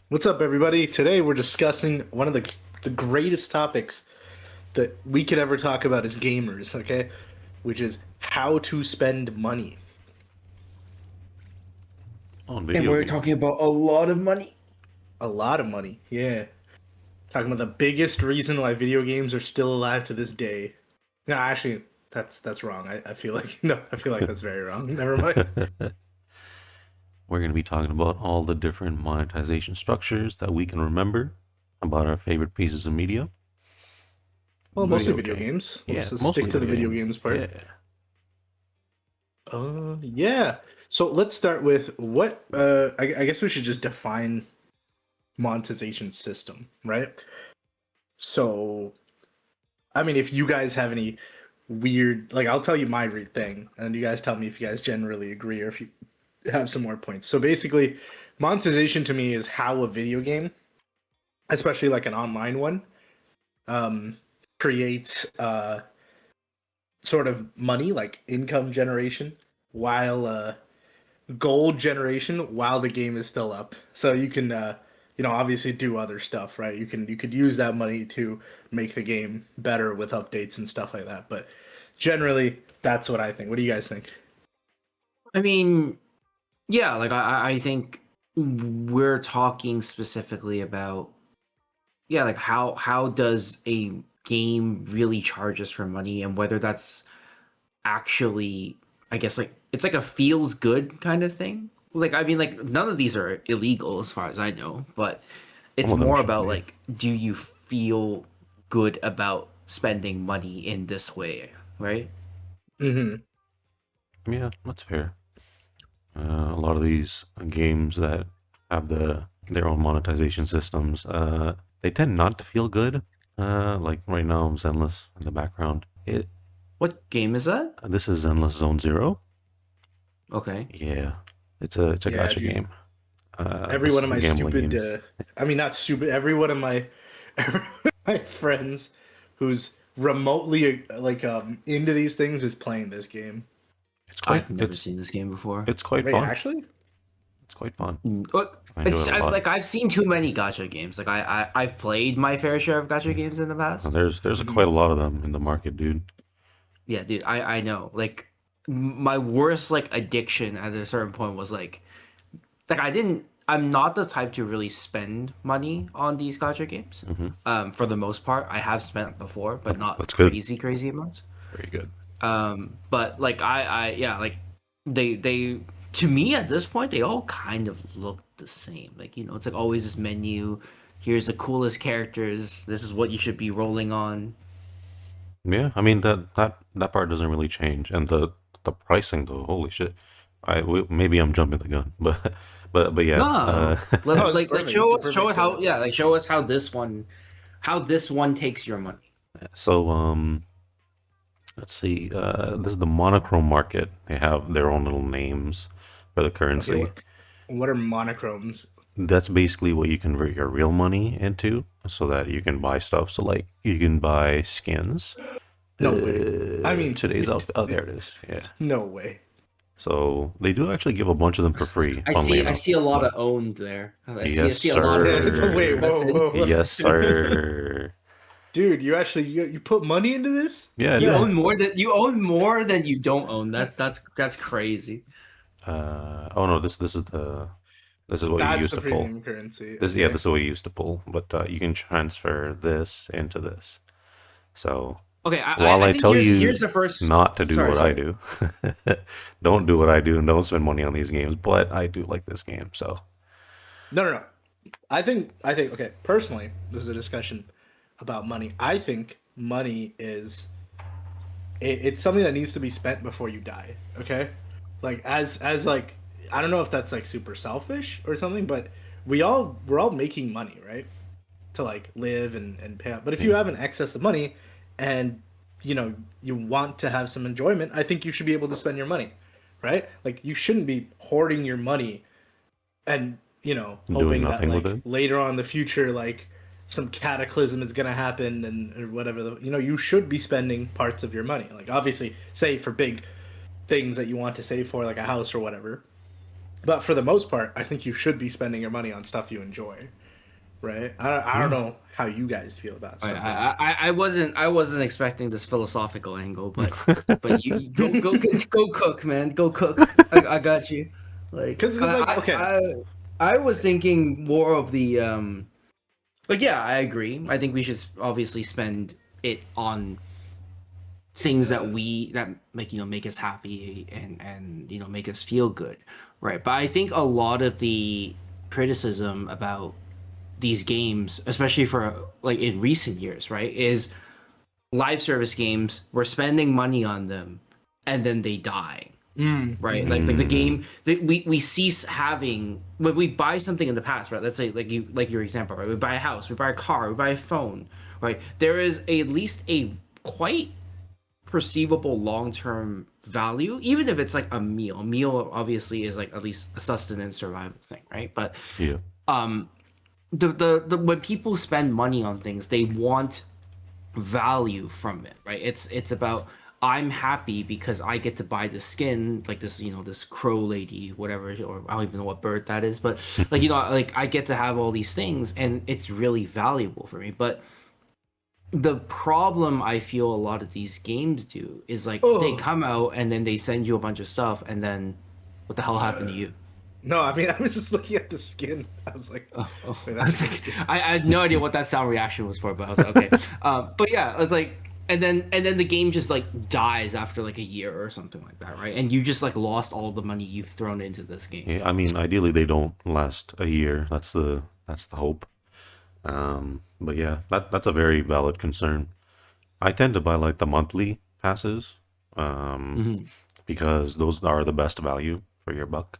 What's up, everybody? Today we're discussing one of the greatest topics that we could ever talk about as gamers, okay? Which is how to spend money. On And video we're games. talking about a lot of money. A lot of money, yeah. Talking about the biggest reason why video games are still alive to this day. No, actually, that's wrong. I feel like no, I feel like that's very wrong. Never mind. We're going to be talking about all the different monetization structures that we can remember about our favorite pieces of media. Well, mostly video games. Yeah, Let's just mostly stick to the video games. games part. Yeah. Yeah. So let's start with what. I guess we should just define monetization system, right? So, I mean, if you guys have any weird, like, I'll tell you my thing, and you guys tell me if you guys generally agree or if you have some more points. So basically, monetization to me is how a video game, especially like an online one, um, creates sort of money, like income generation, while gold generation while the game is still up. So you can obviously do other stuff, right? You could use that money to make the game better with updates and stuff like that. But generally that's what I think. What do you guys think? I mean, yeah, like I think we're talking specifically about like how does a game really charge us for money and whether that's actually I guess like it's like a feels good kind of thing. Like I mean like none of these are illegal as far as I know, but Some it's of them more should about be. like do you feel good about spending money in this way, right? Mm-hmm. Yeah, that's fair. A lot of these games that have their own monetization systems, they tend not to feel good. Like right now, Zenless in the background. What game is that? This is Zenless Zone Zero. Okay. Yeah, it's a Yeah, gacha dude. game. Every one of my Gambling stupid games. I mean not stupid, every one of my every one of my friends who's remotely like into these things is playing this game. It's quite I've never seen this game before. it's quite Wait, fun. actually? It's quite fun. Look, I enjoy it a lot. I've seen too many gacha games. Like I've played my fair share of gacha games in the past. There's quite a lot of them in the market, dude. Yeah, dude, I know. Like my worst like addiction at a certain point was like I'm not the type to really spend money on these gacha games. Hmm. For the most part, I have spent before, but not That's good. crazy amounts. Very good. But like I yeah, like they to me at this point they all kind of look the same. Like, you know, it's like always this menu. Here's the coolest characters. This is what you should be rolling on. Yeah, I mean that part doesn't really change, and the pricing though, holy shit. Maybe I'm jumping the gun, but yeah. No, No, it's like perfect. It's the show perfect it how yeah, like show us how this one takes your money. So let's see. This is the monochrome market. They have their own little names for the Okay, currency. what are monochromes? That's basically what you convert your real money into, so that you can buy stuff. So like you can buy skins. No way. I mean, Today's outfit. Oh, there it is. Yeah. no way. So they do actually give a bunch of them for free. Funnily I enough. see a lot But of owned there. I yes, see a lot of Wait, whoa, invested. whoa, whoa. yes, sir. Dude, you actually you put money into this? Yeah, I You did. own more than you don't own. That's crazy. Oh no, this is what you That's used the to pull. premium currency. Yeah, Okay. this is what you used to pull. But you can transfer this into this. So Okay, while I I think tell here's you the first. not to do Sorry, what I sorry. do, don't do what I do, and don't spend money on these games. But I do like this game, so No, no, no. I think okay, personally, this is a discussion about money. I think money is it's something that needs to be spent before you die, okay? Like as like I don't know if that's like super selfish or something, but we're all making money, right? To like live and pay out. But if you yeah. have an excess of money and you want to have some enjoyment, I think you should be able to spend your money, right? Like you shouldn't be hoarding your money and Doing hoping that nothing with like it. later on in the future like some cataclysm is going to happen and or whatever you should be spending parts of your money, like obviously say for big things that you want to save for like a house or whatever, But for the most part, I think you should be spending your money on stuff you enjoy, right? I don't Yeah. know how you guys feel about I, stuff like I, that. I I wasn't expecting this philosophical angle, but you go cook, man, go cook. I got you. Like Because like, okay, I was thinking more of the like yeah, I agree. I think we should obviously spend it on things that make make us happy and make us feel good, right? But I think a lot of the criticism about these games, especially for like in recent years, right, is live service games, we're spending money on them and then they die, right? mm-hmm. Like the Mm, game that we cease having when we buy something in the past, right? Let's say like your example, right? We buy a house, we buy a car, we buy a phone, right? There is at least a quite perceivable long-term value, even if it's like a meal. A meal obviously is like at least a sustenance survival thing, right? But yeah. um the when people spend money on things, they want value from it, right? It's about I'm happy because I get to buy the skin, like this, this crow lady, whatever, or I don't even know what bird that is, but like like I get to have all these things, and it's really valuable for me. But the problem I feel a lot of these games do is like they Oh come out and then they send you a bunch of stuff, and then what the hell happened to you? no, I mean I was just looking at the skin. I was like, Oh, wait, I that's a was good like, skin. I had no idea what that sound reaction was for, but I was like, okay. But yeah, it's like, and then the game just like dies after like a year or something like that, right? And you just like lost all the money you've thrown into this game. Yeah, I mean, ideally they don't last a year. That's the hope. But yeah, that's a very valid concern. I tend to buy like the monthly passes, um, Hmm. because those are the best value for your buck.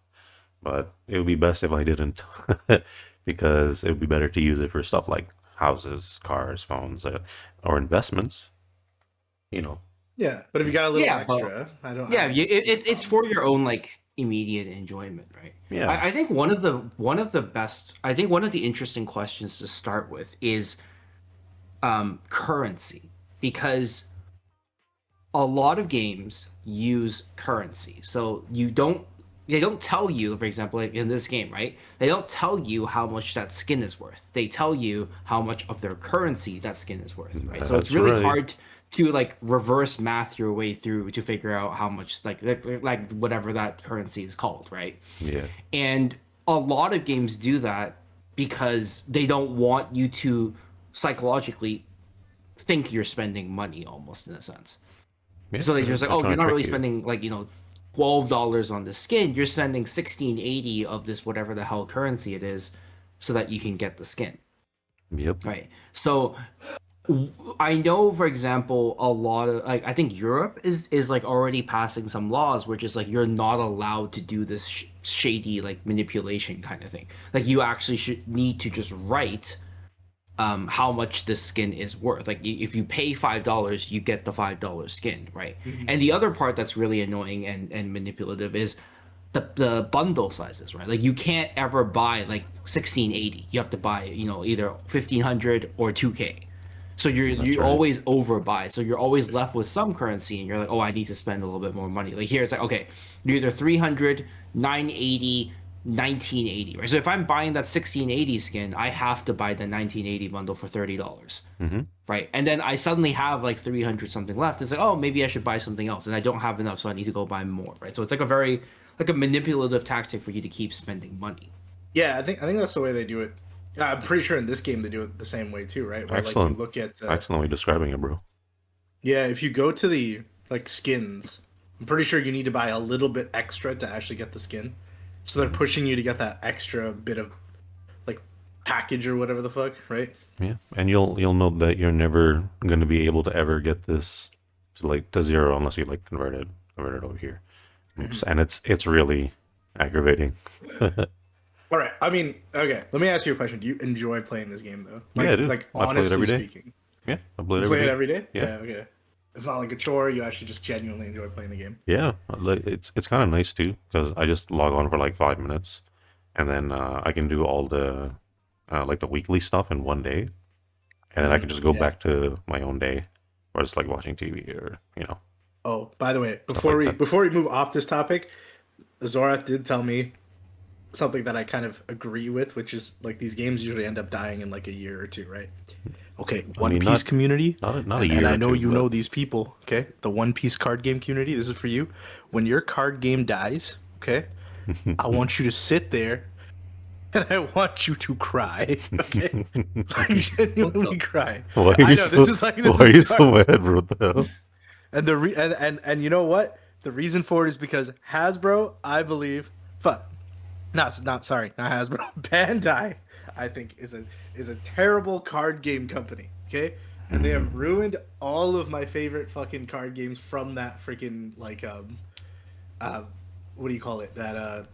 But it would be best if I didn't, because it would be better to use it for stuff like houses, cars, phones, or investments. You know. Yeah, but if you got a little Yeah, but extra, I yeah, don't see the it's problem. for your own like immediate enjoyment, right? Yeah. I think one of the best, I think one of the interesting questions to start with is currency, because a lot of games use currency. So they don't tell you, for example, like in this game, right? They don't tell you how much that skin is worth. They tell you how much of their currency that skin is worth, right? So it's That's really right. hard to like reverse math your way through to figure out how much like whatever that currency is called, right? Yeah. And a lot of games do that because they don't want you to psychologically think you're spending money almost in a sense. Yeah. So like you're just like, They're oh, trying you're to not trick really you. spending like $12 on the skin. You're spending 1680 of this whatever the hell currency it is, so that you can get the skin, Yep. right? So I know, for example, a lot of like I think Europe is like already passing some laws where just like you're not allowed to do this shady like manipulation kind of thing. Like you actually should need to just write how much this skin is worth. Like if you pay $5, you get the $5 skin, right? Mhm. And the other part that's really annoying and manipulative is the bundle sizes, right? Like you can't ever buy like 1680. You have to buy, either 1500 or 2K. So That's you right. always overbuy. So you're always left with some currency and you're like, "Oh, I need to spend a little bit more money." Like here it's like, "Okay, you're either 300, 980, 1980." Right? So if I'm buying that 1680 skin, I have to buy the 1980 bundle for $30. Mm-hmm. Right? And then I suddenly have like 300 something left. It's like, "Oh, maybe I should buy something else." And I don't have enough, so I need to go buy more, right? So it's like a very like a manipulative tactic for you to keep spending money. Yeah, I think that's the way they do it. I'm pretty sure in this game they do it the same way too, right? Where like you Excellent. look at Excellent way describing it, bro. yeah, if you go to the like skins, I'm pretty sure you need to buy a little bit extra to actually get the skin. So they're Mhm. pushing you to get that extra bit of like package or whatever the fuck, right? Yeah, and you'll know that you're never gonna be able to ever get this to zero unless you like convert it over here. Mhm. And it's really aggravating. All right. I mean, okay. Let me ask you a question. Do you enjoy playing this game though? Yeah, Like, dude. like I play it honestly every day. speaking, Yeah, I play it you every play it day. every day. Yeah, Yeah. Okay. It's not like a chore. You actually just genuinely enjoy playing the game. yeah. Like it's kind of nice too because I just log on for like 5 minutes, and then I can do all the like the weekly stuff in one day, and then I Mhm. can just go Yeah. back to my own day, or just like watching TV or Oh, by the way, stuff before like we that. before we move off this topic, Zora did tell me something that I kind of agree with, which is like these games usually end up dying in like a year or two, right? Okay, I One mean, Piece community, not a and year I or know two, you but know these people. Okay, the One Piece card game community. This is for you. When your card game dies, okay, I want you to sit there and I want you to cry. Okay, like What the? genuinely cry. why are I you know so this why are is you so dark. mad, bro? What the hell? And and you know what? The reason for it is because Hasbro, I believe, fuck, not sorry, not Hasbro, Bandai, I think is a terrible card game company. Okay, and they have ruined all of my favorite fucking card games from that freaking like uh, what do you call it? That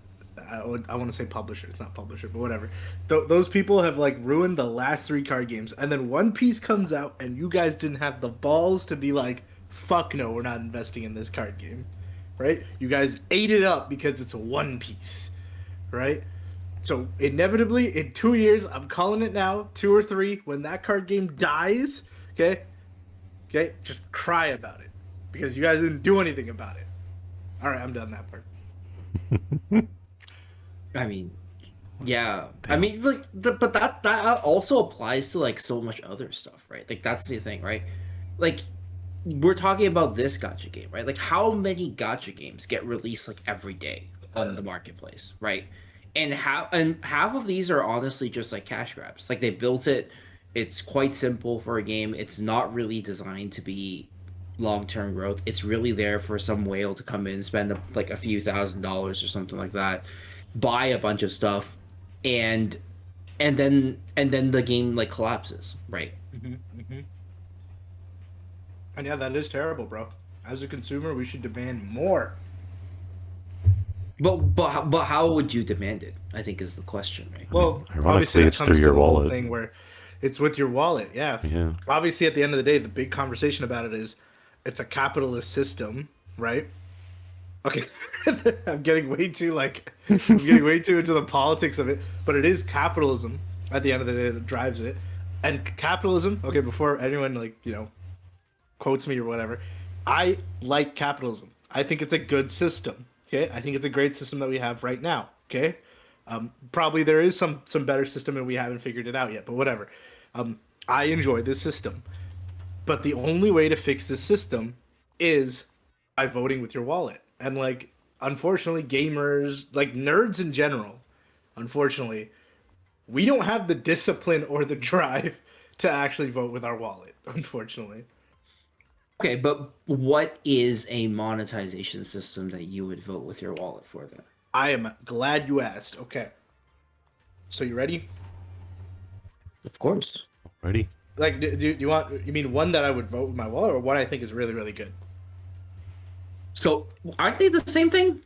I want to say publisher. It's not publisher, but whatever. Those people have like ruined the last three card games, and then One Piece comes out, and you guys didn't have the balls to be like, "Fuck no, we're not investing in this card game," right? You guys ate it up because it's a One Piece, right? So inevitably, in 2 years, I'm calling it now, 2 or 3, when that card game dies, okay, okay, just cry about it because you guys didn't do anything about it. All right, I'm done that part. I mean, yeah. I Damn. mean, like, but that also applies to like so much other stuff, right? Like that's the thing, right? Like we're talking about this gotcha game, right? Like how many gotcha games get released like every day on the marketplace, right? And half of these are honestly just like cash grabs. Like they built it, it's quite simple for a game. It's not really designed to be long-term growth. It's really there for some whale to come in, spend like a few $1,000s or something like that, buy a bunch of stuff, and and then the game like collapses, right? And yeah, that is terrible, bro. As a consumer, we should demand more. But how would you demand it? I think is the question, right? Well, obviously Ironically, that it's through comes to your the whole wallet. thing where it's with your wallet. Yeah. Yeah. Obviously, at the end of the day, the big conversation about it is it's a capitalist system, right? Okay, I'm getting way too I'm getting way too into the politics of it, but it is capitalism at the end of the day that drives it. And capitalism, okay, before anyone quotes me or whatever, I like capitalism. I think it's a good system. Okay, I think it's a great system that we have right now. Okay, probably there is some better system and we haven't figured it out yet, but whatever. I enjoy this system, but the only way to fix this system is by voting with your wallet. And like, unfortunately, gamers, like nerds in general, unfortunately, we don't have the discipline or the drive to actually vote with our wallet. Unfortunately. Okay, but what is a monetization system that you would vote with your wallet for then? I am glad you asked. Okay. So you ready? Of course. Ready? Like, do you want? You mean one that I would vote with my wallet, or one I think is really really good? So aren't they the same thing?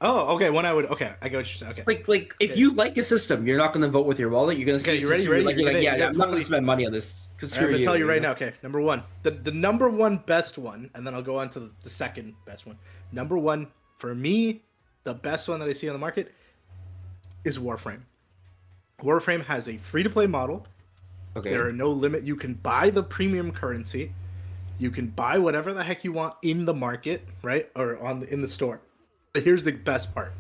Oh, okay. One I would. Okay, I get what you're saying. Okay. Like if Okay. you like a system, you're not going to vote with your wallet. You're going to see Okay, a you ready? system, Ready? Like, you're You're like, gonna- yeah, you're I'm not going totally- to spend money on this because I'm gonna tell you right now. Okay, number one, the number one best one, and then I'll go on to the second best one. Number one for me, the best one that I see on the market is Warframe. Warframe has a free to play model. Okay. There are no limit. You can buy the premium currency. You can buy whatever the heck you want in the market, right, or in the store. But here's the best part: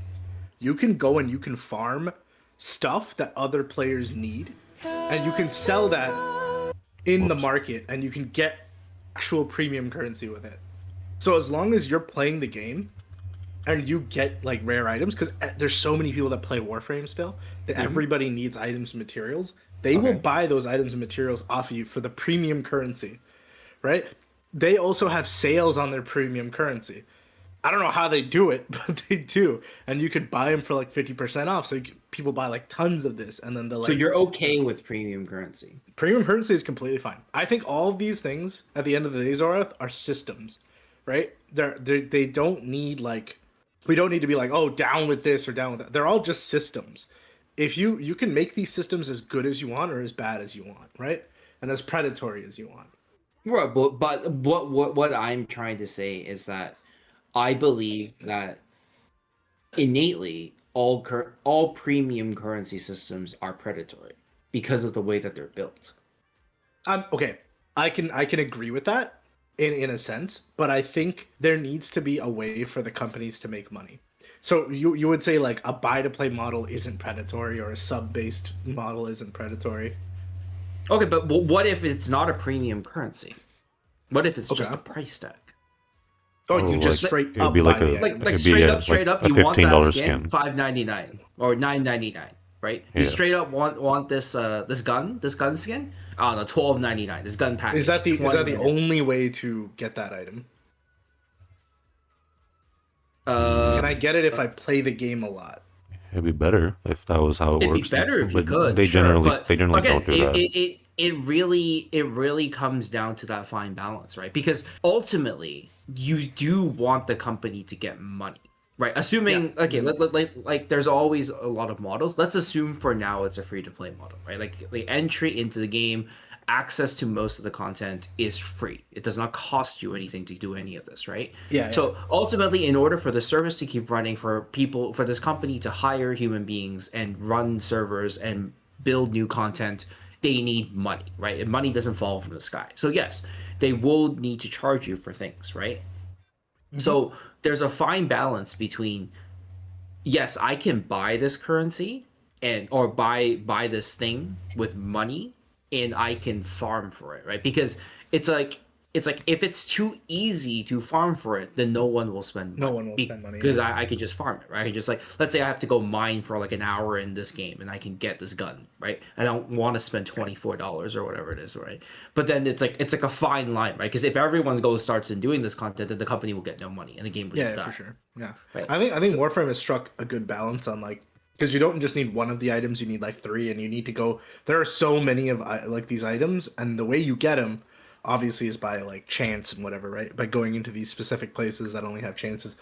you can go and you can farm stuff that other players need, and you can sell that in the market, and you can get actual premium currency with it. So as long as you're playing the game and you get like rare items, because there's so many people that play Warframe still that everybody needs items and materials, they will Okay. buy those items and materials off of you for the premium currency, right? They also have sales on their premium currency. I don't know how they do it, but they do, and you could buy them for like 50% off. So people buy like tons of this, and then they're like, So you're okay with premium currency? premium currency is completely fine. I think all of these things at the end of the day, Zorath, are systems, right? They don't need like, we don't need to be like, oh, down with this or down with that. They're all just systems. If you can make these systems as good as you want or as bad as you want, right? And as predatory as you want. Right, but what I'm trying to say is that I believe that innately all premium currency systems are predatory because of the way that they're built. Okay. I can agree with that in a sense, but I think there needs to be a way for the companies to make money. So you would say like a buy to play model isn't predatory, or a sub based model isn't predatory. Okay, but what if it's not a premium currency? What if it's just Okay. a price tag? Oh, Oh, you just like, straight it would up be buy like the a- item. Like It'd be straight up, a you want that $15 skin, skin. $5.99 or $9.99, right? You Yeah. straight up want this this gun skin. I don't know, $12.99. This gun package. Is that the $20. only way to get that item? Uh, Can I get it if I play the game a lot? It'd be better if that was how it it'd be works. better if you but could. they Sure, generally but they generally again, don't do that. it really comes down to that fine balance, right? Because ultimately, you do want the company to get money, right? Assuming okay, like there's always a lot of models. Let's assume for now it's a free to play model, right? Like the entry into the game, access to most of the content is free. It does not cost you anything to do any of this, right? Yeah. So ultimately, in order for the service to keep running, for this company to hire human beings and run servers and build new content, they need money, right? And money doesn't fall from the sky. So yes, they will need to charge you for things, right? So there's a fine balance between, yes, I can buy this currency and or buy this thing with money, and I can farm for it, right? Because it's like if it's too easy to farm for it, then no one will spend No money. one will spend money, Because yeah. I could just farm it, right? I could just like, let's say I have to go mine for like an hour in this game and I can get this gun, right? I don't want to spend $24 or whatever it is, right? But then it's like a fine line, right? Because if everyone starts in doing this content, then the company will get no money and the game will just Yeah, die. for sure. Yeah. Right. I think Warframe has struck a good balance on like, because you don't just need one of the items, you need like three, and you need to go. There are so many of like these items, and the way you get them, obviously, is by like chance and whatever, right? By going into these specific places that only have chances.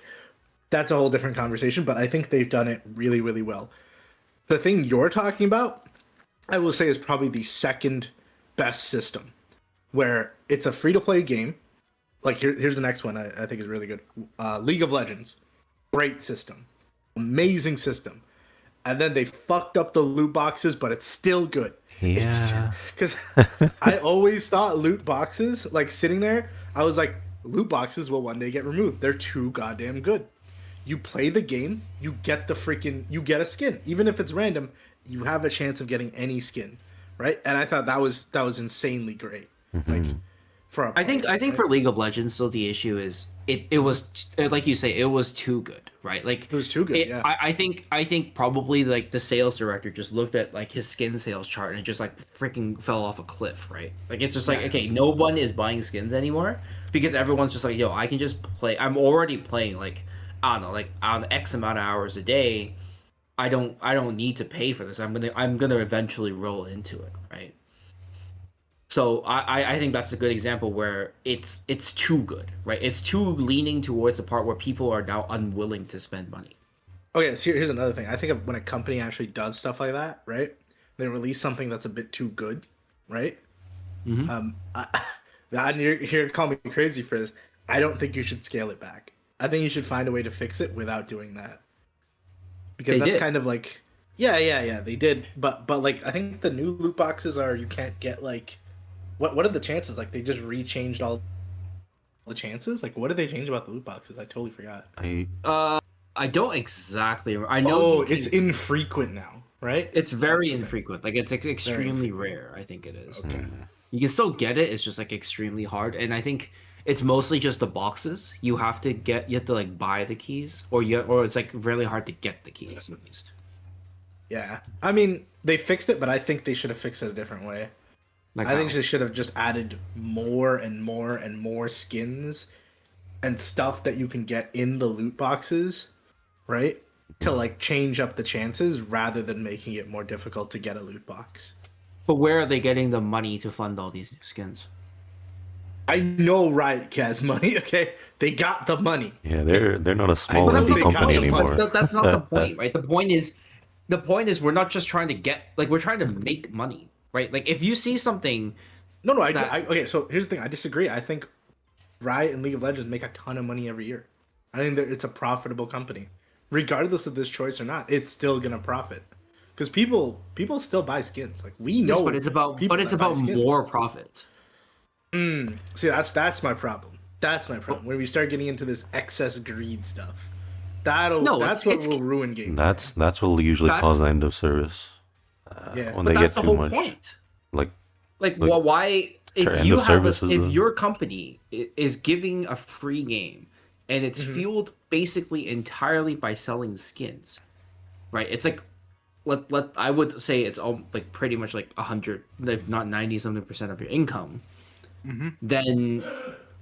That's a whole different conversation, but I think they've done it really, really well. The thing you're talking about, I will say, is probably the second best system, where it's a free to play game. Like here's the next one I think is really good. League of Legends, great system, amazing system, and then they fucked up the loot boxes, but it's still good. Yeah. Because I always thought loot boxes, like sitting there, I was like, loot boxes will one day get removed. They're too goddamn good. You play the game, you get you get a skin, even if it's random. You have a chance of getting any skin, right? And I thought that was insanely great. Like for a I think right? for League of Legends, still the issue is it was like you say, it was too good, right? Like It was too good, yeah. I think probably like the sales director just looked at like his skin sales chart and it just like freaking fell off a cliff, right? Like it's just like, okay, no one is buying skins anymore because everyone's just like, yo, I can just play. I'm already playing like, I don't know, like on X amount of hours a day. I don't need to pay for this. I'm gonna eventually roll into it, right? So I think that's a good example where it's too good, right? It's too leaning towards the part where people are now unwilling to spend money. Okay, so here's another thing. I think when a company actually does stuff like that, right? They release something that's a bit too good, right? And you're calling me crazy for this. I don't think you should scale it back. I think you should find a way to fix it without doing that. Because They that's did. kind of like, yeah, they did. But like, I think the new loot boxes are, you can't get like, what are the chances? Like, they just rechanged all the chances. Like, what did they change about the loot boxes? I totally forgot. I don't exactly. I know. Oh, you can- it's infrequent now, right? It's very That's the thing. infrequent. Like it's extremely infrequent. rare. I think it is. Okay. You can still get it. It's just like extremely hard, and I think it's mostly just the boxes. You have to like buy the keys, or it's like really hard to get the keys at least. Yeah. I mean, they fixed it, but I think they should have fixed it a different way. Like I think how? they should have just added more and more and more skins and stuff that you can get in the loot boxes, right? To like change up the chances rather than making it more difficult to get a loot box. But where are they getting the money to fund all these new skins? I know Riot has money, okay? They got the money. Yeah, they're not a small But that's indie not the company point. anymore. That's not the point, right? The point is we're not just trying to get like we're trying to make money, right? Like if you see something, No, That- okay, so here's the thing. I disagree. I think Riot and League of Legends make a ton of money every year. I think that it's a profitable company. Regardless of this choice or not, it's still going to profit. Because people still buy skins. Like, we know yes, but it's about people that buy skins. more profit. See, that's my problem. That's my problem. When we start getting into this excess greed stuff. No, that's what will ruin games. That's what will usually That's- cause the end of service. Yeah. When but they that's get the too whole much. point. Like Like, Like, well, why sure, if end you of have service is if the- your company is giving a free game and it's Mhm. fueled basically entirely by selling skins, right? It's like let I would say it's all like pretty much like 100, if not 90 something% of your income. Mhm. Then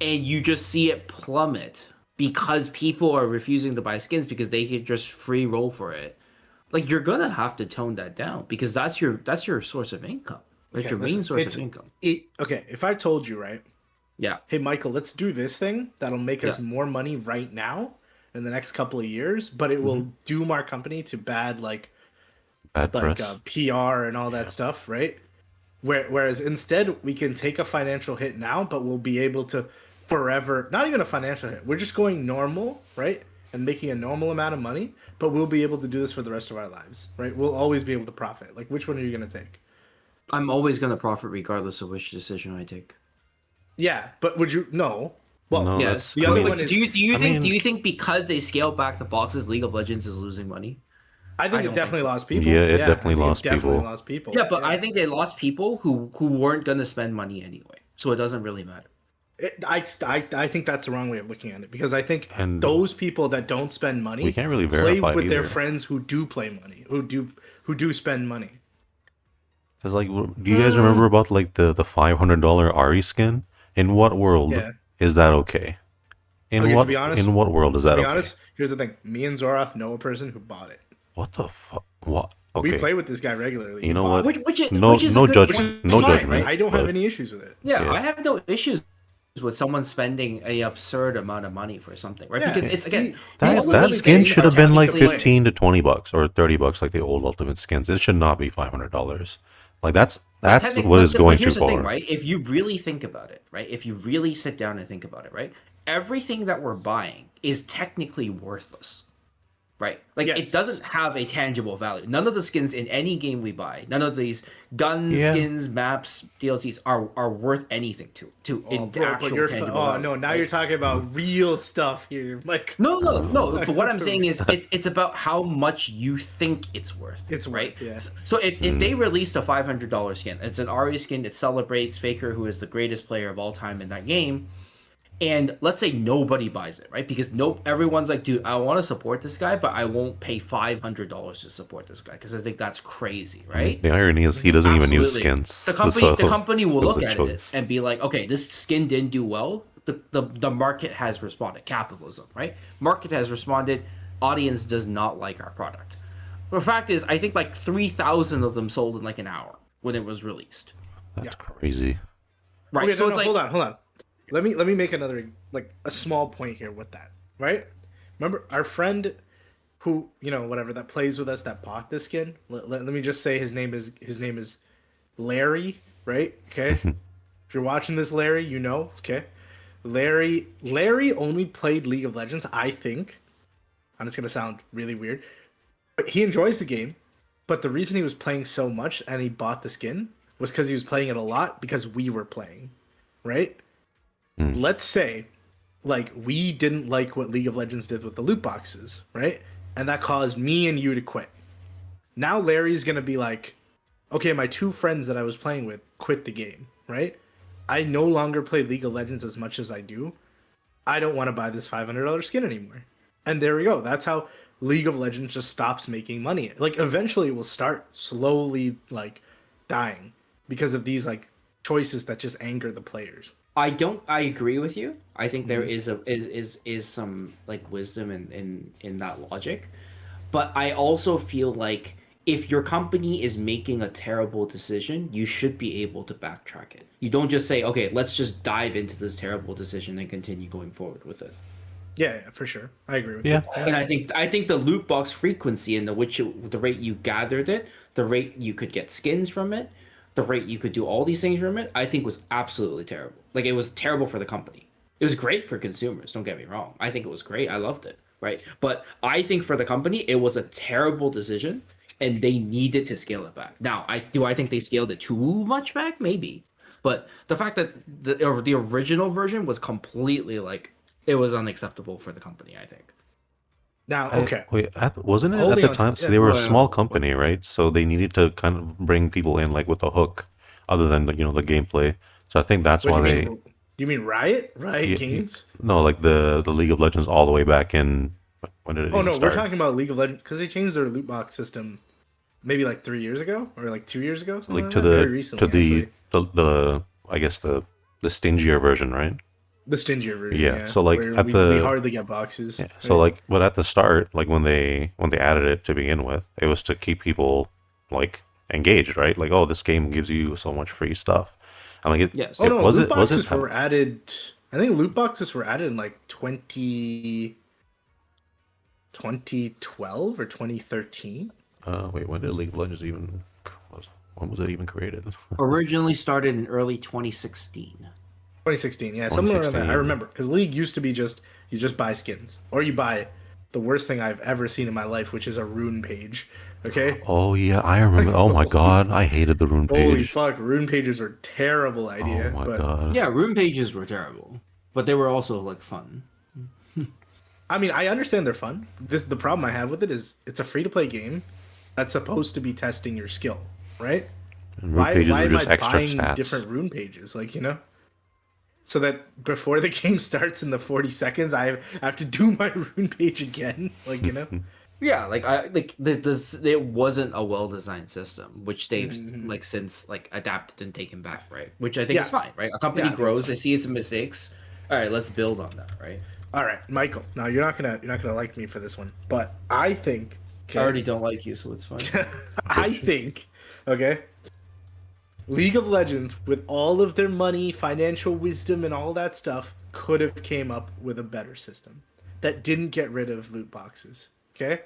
and you just see it plummet because people are refusing to buy skins because they can just free roll for it. Like, you're gonna have to tone that down because that's your source of income. Like, Okay, your main listen, source of income. Okay, if I told you, right? Yeah. Hey, Michael, let's do this thing that'll make us Yeah. more money right now in the next couple of years, but it will doom our company to bad bad press. PR and all that stuff, right? Whereas instead we can take a financial hit now, but we'll be able to forever, not even a financial hit. We're just going normal, right? And making a normal amount of money, but we'll be able to do this for the rest of our lives, right? We'll always be able to profit. Like, which one are you going to take? I'm always gonna profit regardless of which decision I take. Yeah, but would you no? Well, No, Yes. that's the other I mean, one is- do you I think mean- because they scaled back the boxes, League of Legends is losing money? I think I it don't definitely think so. lost people. Yeah, it I definitely think lost definitely people. lost people. Yeah, but I think they lost people who weren't gonna spend money anyway, so it doesn't really matter. I think that's the wrong way of looking at it because I think And those people that don't spend money we can't really play verify it with their either. friends who do play money, who do spend money. Because like, do you guys remember about like the $500 Ari skin? In what world Yeah. is that okay? In Okay, to what be honest- in what world is that To be okay? honest, here's the thing: me and Zoroth know a person who bought it. What the fuck? What? Okay. We play with this guy regularly. You know He bought what? it. Which is No, which is no a good judgment. point. No Fine, judgment. right? I don't have but- any issues with it. Yeah, Yeah. I have no issues with someone spending a absurd amount of money for something, right? Yeah, Because it's again That, all of that these skin things should are have been like technically- $15 to $20 or $30 like the old Ultimate skins. It should not be $500. Like that's Technically- what is but going too here's the far. thing, right? If you really think about it, right? If you really sit down and think about it, right? Everything that we're buying is technically worthless, right? Like, Yes. it doesn't have a tangible value. None of the skins in any game we buy, none of these guns, Yeah. skins, maps, DLCs are worth anything to in actual tangible value. no, now right? you're talking about real stuff here. Like, No. But what I'm saying is, it's about how much you think it's worth. It's worth, right. yeah. So if they released a $500 skin, it's an Ari skin. It celebrates Faker, who is the greatest player of all time in that game. And let's say nobody buys it, right? Because everyone's like, dude, I want to support this guy, but I won't pay $500 to support this guy because I think that's crazy, right? The irony is he doesn't even use Absolutely. skins. The company will it was look a at choice. it and be like, okay, this skin didn't do well. The market has responded. Capitalism, right? Market has responded. Audience does not like our product. The fact is, I think like 3,000 of them sold in like an hour when it was released. That's crazy. Right. okay, so no, it's no, like, hold on. Let me make another a small point here with that, right? Remember our friend who, whatever, that plays with us that bought this skin. Let me just say his name is Larry, right? Okay. If you're watching this, Larry, okay. Larry only played League of Legends, I think. And it's gonna sound really weird, but he enjoys the game. But the reason he was playing so much and he bought the skin was because he was playing it a lot because we were playing, right? Let's say, like, we didn't like what League of Legends did with the loot boxes, right? And that caused me and you to quit. Now Larry's gonna be like, okay, my two friends that I was playing with quit the game, right? I no longer play League of Legends as much as I do. I don't want to buy this $500 skin anymore. And there we go. That's how League of Legends just stops making money. Like, eventually it will start slowly, like, dying because of these, like, choices that just anger the players. I agree with you. I think there is some like wisdom in that logic. But I also feel like if your company is making a terrible decision, you should be able to backtrack it. You don't just say, okay, let's just dive into this terrible decision and continue going forward with it. Yeah, for sure. I agree with Yeah. you. And I think the loot box frequency and the rate you gathered it, the rate you could get skins from it, the rate you could do all these things from it, I think was absolutely terrible. Like, it was terrible for the company. It was great for consumers, don't get me wrong. I think it was great. I loved it, right? But I think for the company, it was a terrible decision, and they needed to scale it back. Now, I think they scaled it too much back? Maybe. But the fact that the original version was completely, like, it was unacceptable for the company, I think. Now, okay, Wasn't it at holding the on to time? it. So Yeah. they were a Well, small company, right? So they needed to kind of bring people in like with a hook, other than the gameplay. So I think that's What do why you they, mean? You mean Riot? Riot Games? no, like the League of Legends all the way back in, when did it Oh even no, we're start? talking about League of Legends because they changed their loot box system maybe like 3 years ago or like 2 years ago, something Like like to that. Very to recently, actually. the I guess the stingier version, right? The stingier version, Yeah. yeah, So like where at we the hardly get boxes, yeah. So right? like, but at the start, like when they added it to begin with, it was to keep people like engaged, right? Like, oh, this game gives you so much free stuff. I'm like, yes. Oh no, loot was it boxes were added. I think loot boxes were added in like 2012 or 2013. wait, when did League of Legends even when was it even created? Originally started in early 2016. 2016, yeah, somewhere around that. I 2016. remember because League used to be just you just buy skins or you buy the worst thing I've ever seen in my life, which is a rune page. Okay, Oh yeah, I remember. Oh my god, I hated the rune holy page. fuck, rune pages are a terrible Oh idea. my But god. Yeah, room pages were terrible, but they were also like fun. I mean, I understand they're fun. The problem I have with it is it's a free to play game that's supposed to be testing your skill, right? And rune Why pages why were am I just extra buying stats. different rune pages? Like, so that before the game starts in the 40 seconds, I have to do my rune page again. Like. Yeah, like I like this. It wasn't a well designed system, which they've Mhm. like since like adapted and taken back, right? Which I think Yeah, is fine, right? A company yeah, I think it's grows, they fine. see its mistakes. All right, let's build on that, right? All right, Michael. Now you're not gonna like me for this one, but I think I okay, already don't like you, so it's fine. I think okay, League of Legends with all of their money, financial wisdom, and all that stuff could have came up with a better system that didn't get rid of loot boxes. Okay,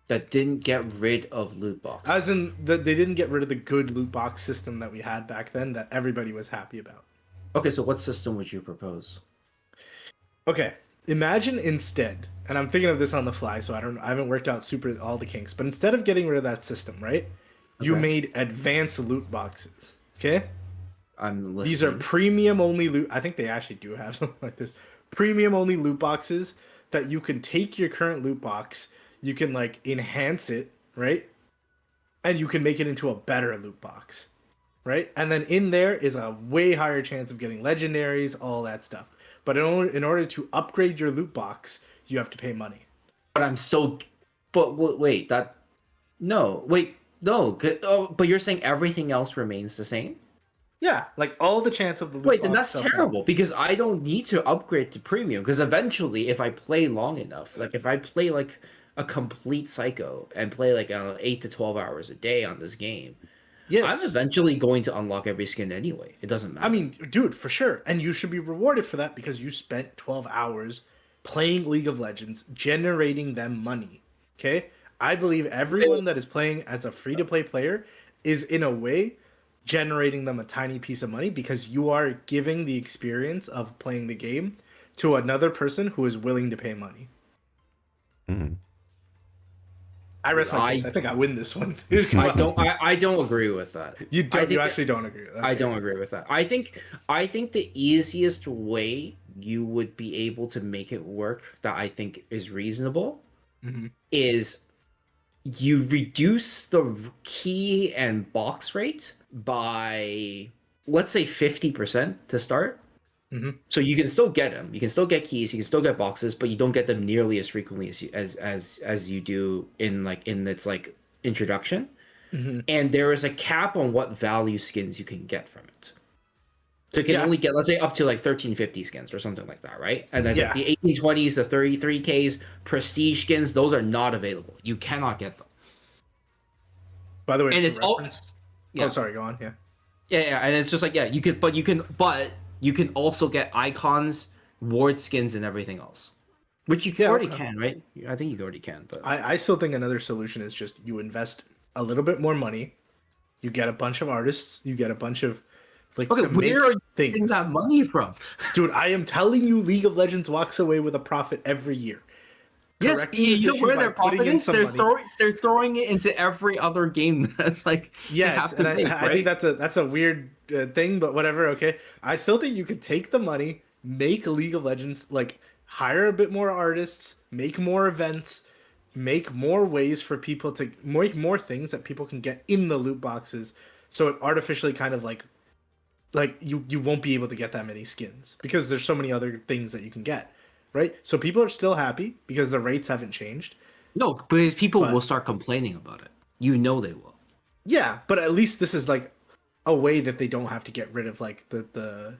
That didn't get rid of loot boxes. as in they didn't get rid of the good loot box system that we had back then that everybody was happy about. Okay, so what system would you propose? Okay, imagine instead, and I'm thinking of this on the fly, so I haven't worked out super all the kinks, but instead of getting rid of that system, right? You Okay. made advanced loot boxes. Okay? I'm These are listening. premium only loot. I think they actually do have something like this. Premium only loot boxes that you can take your current loot box, you can like enhance it, right? And you can make it into a better loot box, right? And then in there is a way higher chance of getting legendaries, all that stuff. But in order to upgrade your loot box, you have to pay money. But I'm still. But wait, that. No, wait, no. Oh, but you're saying everything else remains the same? Yeah, like all the chance of the loot Wait, then box that's stuff. terrible because I don't need to upgrade to premium because eventually, if I play long enough, like if I play like a complete psycho and play like 8 to 12 hours a day on this game, I'm Yes. eventually going to unlock every skin anyway. It doesn't matter. I mean, dude, for sure. And you should be rewarded for that because you spent 12 hours playing League of Legends, generating them money. Okay? I believe everyone that is playing as a free to play player is, in a way, generating them a tiny piece of money because you are giving the experience of playing the game to another person who is willing to pay money. Hmm. I rest my case. I think I win this one. I don't agree with that. You I don't. think You that- actually don't agree with that. I don't agree with that. I think the easiest way you would be able to make it work that I think is reasonable Mhm. is you reduce the key and box rate by let's say 50% to start. Mhm. So you can still get them. You can still get keys, you can still get boxes, but you don't get them nearly as frequently as you do in its like introduction. Mhm. And there is a cap on what value skins you can get from it. So you can Yeah. only get, let's say, up to like 1350 skins or something like that, right? And then Yeah. the 1820s, the 33Ks, prestige skins, those are not available. You cannot get them. By the way, And for it's all- reference- Yeah. Oh, sorry. Go on. Yeah. Yeah, and it's just like, yeah, you can also get icons, ward skins, and everything else. Which you Yeah, already okay. can, right? I think you already can, but I still think another solution is just you invest a little bit more money, you get a bunch of artists, you get a bunch of like okay, to make where are you getting things. that money from? Dude, I am telling you, League of Legends walks away with a profit every year. Yes, Correcting this you know issue where by their putting profit in is? some They're money. throwing it into every other game that's like they Yes, have to and make, I right? think that's a weird thing, but whatever. Okay, I still think you could take the money, make League of Legends like hire a bit more artists, make more events, make more ways for people to make more things that people can get in the loot boxes, so it artificially kind of like you won't be able to get that many skins because there's so many other things that you can get, right? So people are still happy because the rates haven't changed. No, because people will But start complaining about it. You know they will. yeah, but at least this is like a way that they don't have to get rid of like the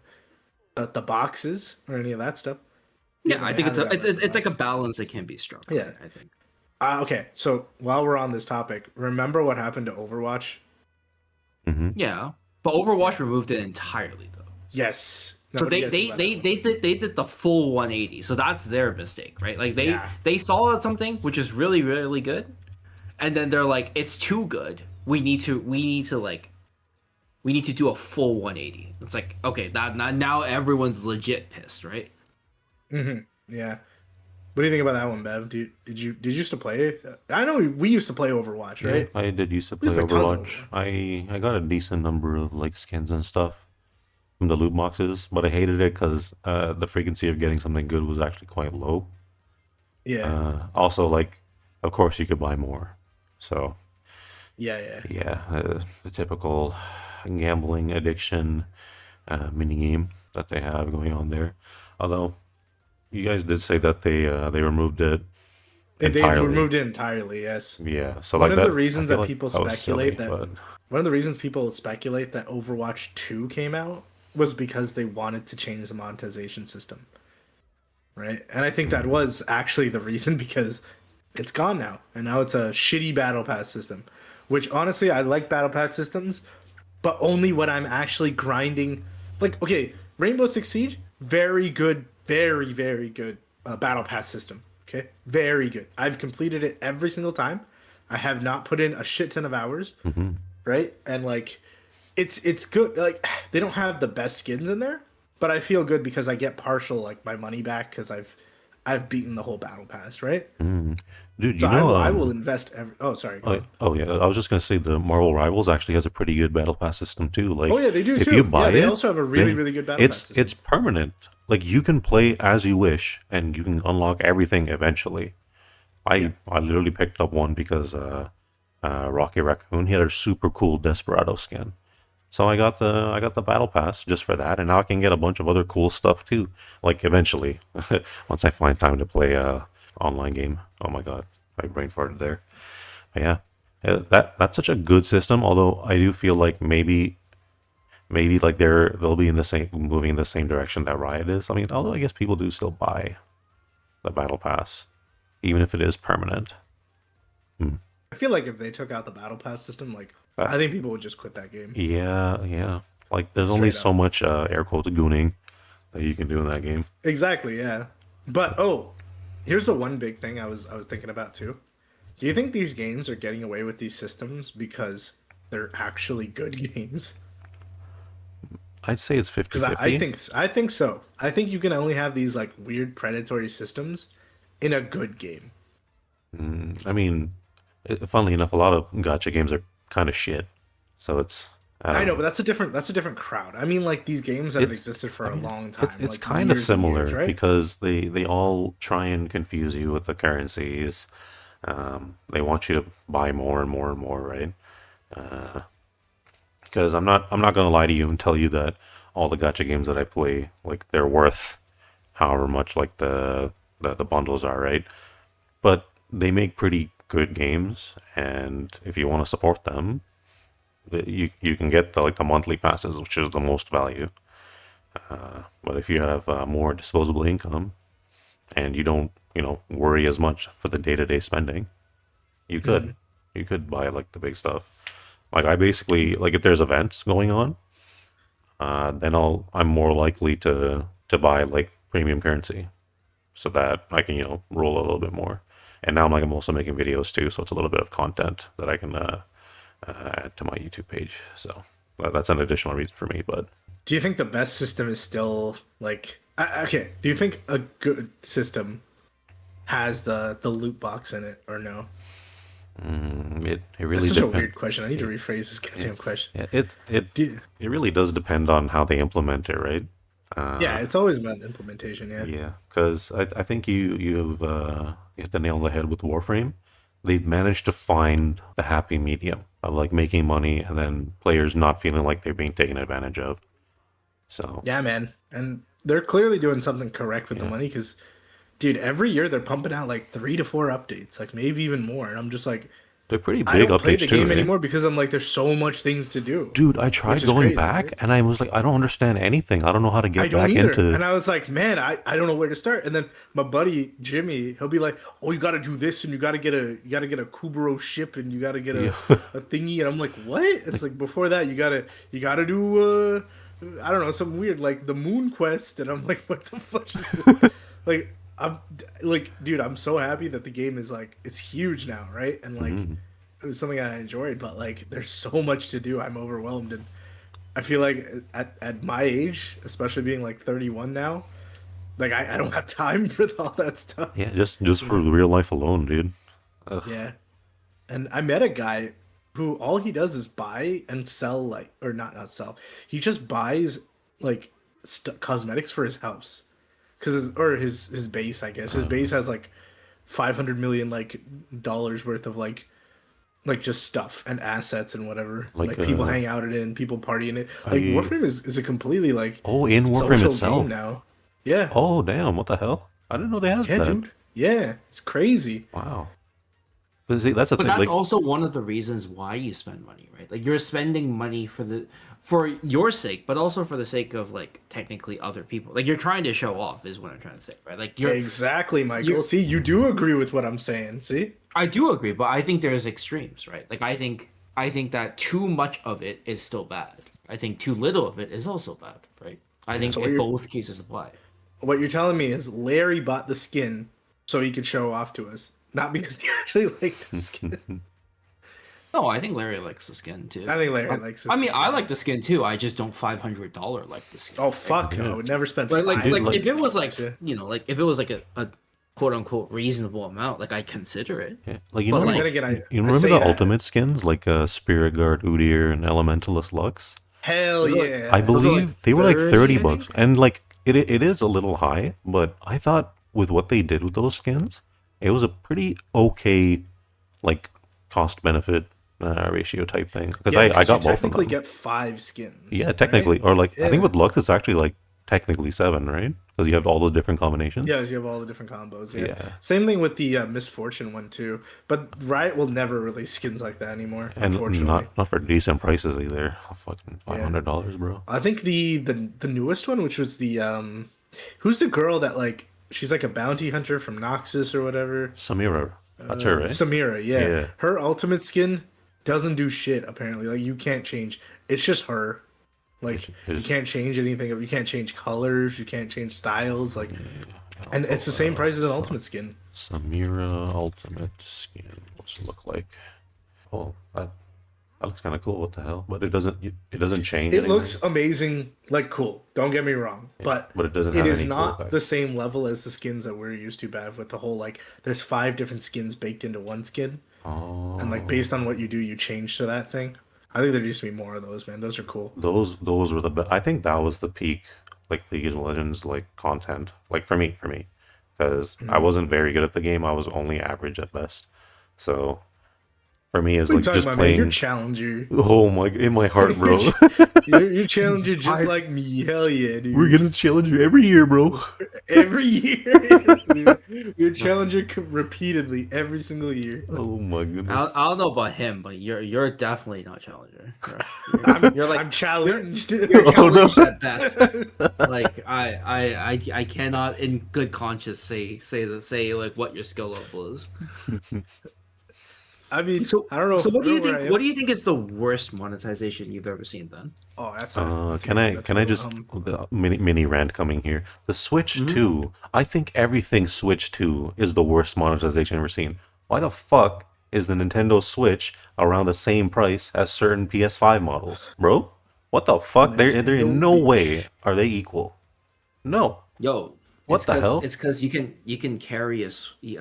boxes or any of that stuff. Yeah, I They think have it at it's like a last. balance that can be struck. Yeah. I think. Okay, so while we're on this topic, remember what happened to Overwatch? Hmm. Yeah, but Overwatch removed it entirely though. Yes. Now, So what do you they guys think they about they that? they did the full 180. So that's their mistake, right? Like Yeah. they saw something which is really really good, and then they're like, it's too good. We need to do a full 180. It's like, okay, that now everyone's legit pissed, right? Yeah. What do you think about that one, Bev? Did you used to play? I know we used to play Overwatch, Yeah, right? I did used to We play used to play tons of Overwatch. Overwatch. I got a decent number of like skins and stuff from the loot boxes, but I hated it because the frequency of getting something good was actually quite low. Yeah. Also, like, of course, you could buy more. So Yeah, yeah. yeah, the typical gambling addiction mini game that they have going on there. Although you guys did say that they removed it They entirely. removed it entirely, yes. Yeah, so One like of the that, I reasons feel that like people that was speculate silly, that but one of the reasons people speculate that Overwatch 2 came out was because they wanted to change the monetization system, right? And I think that mm, was actually the reason because it's gone now, and now it's a shitty battle pass system. Which honestly, I like battle pass systems, but only when I'm actually grinding. Like, okay, Rainbow Six Siege, very good, very good battle pass system. Okay, very good. I've completed it every single time. I have not put in a shit ton of hours, mhm. right? And like, it's good. Like, they don't have the best skins in there, but I feel good because I get partial like my money back because I've beaten the whole battle pass, right? Mm. Dude, So you know, I will invest every. Oh, sorry, go oh, on. oh yeah, I was just gonna say the Marvel Rivals actually has a pretty good battle pass system too. Oh Like, yeah, they do if you too. buy Yeah, they it, also have a really they really good battle pass it's system. permanent. Like you can play as you wish, and you can unlock everything eventually. Yeah. I literally picked up one because Rocky Raccoon he had a super cool Desperado skin. So I got the battle pass just for that, and now I can get a bunch of other cool stuff too. Like eventually, once I find time to play online game. Oh my god, my brain farted there. But yeah, that's such a good system. Although I do feel like maybe like they'll be in the same moving in the same direction that Riot is. I mean, although I guess people do still buy the battle pass, even if it is permanent. Hmm. I feel like if they took out the battle pass system, like That, I think people would just quit that game yeah, yeah. Like there's only straight so up. much air quotes gooning that you can do in that game. Exactly, yeah. But oh, here's the one big thing I was thinking about too. Do you think these games are getting away with these systems because they're actually good games? I'd say it's Because I 50-50. think so. I think you can only have these like weird predatory systems in a good game. I mean, funnily enough, a lot of gotcha games are kind of shit. So it's I I don't know, but know. that's a different crowd. I mean, like these games that have It's existed for I a mean long it's time, it's like kind of years and years, similar right? because they all try and confuse you with the currencies. They want you to buy more and more and more, right? Because I'm not gonna lie to you and tell you that all the gotcha games that I play like they're worth however much like the bundles are, right? But they make pretty good games, and if you want to support them, you can get the like the monthly passes, which is the most value. But if you have more disposable income and you don't worry as much for the day to day spending, you could Mhm. you could buy like the big stuff. Like I basically like if there's events going on, then I'm more likely to buy like premium currency so that I can roll a little bit more. And now I'm also making videos too, so it's a little bit of content that I can add to my YouTube page. So that's an additional reason for me. But Do you think the best system is still like okay? Do you think a good system has the loot box in it or no? it That's really such a depends. weird question. I need to It, rephrase this it, goddamn question. yeah, Do you, it really does depend on how they implement it, right? Yeah, it's always about implementation. Yeah. Yeah, because I think you hit the nail on the head with Warframe. They've managed to find the happy medium of like making money and then players not feeling like they're being taken advantage of. So Yeah, man. And they're clearly doing something correct with the yeah, money because, dude, every year they're pumping out like 3 to 4 updates, like maybe even more. And I'm just like, they're pretty I big don't play the updates too, game right? anymore because I'm like, there's so much things to do, Dude, I which tried is going crazy, back right? and I was like, I don't understand anything. I don't know how to I get don't back either. into. And I was like, man, I don't know where to start. And then my buddy Jimmy, he'll be like, oh, you got to do this and you got to get a Kubero ship and you got to get Yeah, a thingy. And I'm like, what? It's like before that, you got to do I don't know, something weird like the Moon Quest. And I'm like, what the fuck is this? Like I'm like, dude, I'm so happy that the game is like it's huge now, right? And like mhm. it was something I enjoyed, but like there's so much to do. I'm overwhelmed and I feel like at my age, especially being like 31 now, like I don't have time for all that stuff. Yeah, just for real life alone, dude. Ugh. Yeah. And I met a guy who all he does is buy and sell like or not sell. He just buys like cosmetics for his house. Cuz or his base, I guess. His base has like 500 million like dollars worth of like just stuff and assets and whatever. Like Like people hang out in it and people party in it. Like I Warframe is a completely like oh, in Warframe social game itself. now. Yeah. Oh, damn! What the hell? I didn't know they had Yeah, that. dude. Yeah. It's crazy. Wow. But see, that's the But thing. that's Like, also one of the reasons why you spend money, right? Like you're spending money for your sake, but also for the sake of like technically other people. Like you're trying to show off is what I'm trying to say, right? Like Exactly, Michael. you're See, you do agree with what I'm saying. See? I do agree, but I think there's extremes, right? Like I think that too much of it is still bad. I think too little of it is also bad, right? I think So what you're both cases apply. what you're telling me is Larry bought the skin so he could show off to us. Not because he actually liked the skin. No, I think Larry likes the skin too. I think Larry likes the I mean, skin. I like the skin too. I just don't $500 like the skin. Oh right? fuck no! I would never spend But like, five. like, like- if it was like Yeah. like if it was like a quote unquote reasonable amount, like I consider it. yeah, like you But, remember, like- Then again, I remember say the that. ultimate skins like Spirit Guard, Udyr, and Elementalist Lux? Hell Those are like- yeah! I Those are, like, believe they were like 30 30, I bucks, think? and like it is a little high, but I thought with what they did with those skins, it was a pretty okay like cost benefit ratio type thing because Yeah, I because got you both of technically them. get 5 skins. Yeah, right? technically, or like I think Yeah. with Lux it's actually like technically 7, right? Because you have all the different combinations. Yeah, you have all the different combos. Yeah. Yeah. Same thing with the Misfortune one too. But Riot will never release skins like that anymore. And Unfortunately, not for decent prices either. Fucking $500, bro. I think the newest one, which was the who's the girl that like she's like a bounty hunter from Noxus or whatever. Samira, that's her, right? Samira, yeah. Yeah. Her ultimate skin doesn't do shit apparently. Like you can't change. It's just her. Like you His- can't change anything. You can't change colors. You can't change styles. Like, and it's the same price as an ultimate skin. Samira Ultimate Skin. What's it look like? Oh, that looks kind of cool. What the hell? But it doesn't change. It anything. looks amazing, like cool. Don't get me wrong, but but it doesn't It have is any cool not effects. the same level as the skins that we're used to, Bav. With the whole like, there's 5 different skins baked into one skin, Oh, and like based on what you do, you change to that thing. I think there used to be more of those, man. Those are cool. those were the best. I think that was the peak, like League of Legends, like content. Like for me, because I wasn't very good at the game. I was only average at best. So for me, it's What are you like talking just about, man? You're playing. Challenger. Oh my, in my heart, bro. You're Challenger just like me. Hell yeah, dude. We're gonna challenge you every year, bro. Every year. You're Challenger repeatedly every single year. Oh my I goodness. don't know about him, but you're definitely not challenger. You're like I'm challenged. you're Oh, no. challenged at best. Like I cannot in good conscience say like what your skill level is. I mean, So I don't know. So what do you I don't know where I think? am. What do you think is the worst monetization you've ever seen? Then Oh, that's. Can I just the mini rant coming here? The Switch 2. I think everything Switch 2 is the worst monetization I've ever seen. Why the fuck is the Nintendo Switch around the same price as certain PS5 models, bro? What the fuck? There in no way are they equal. No. yo, What the hell? It's because you can carry a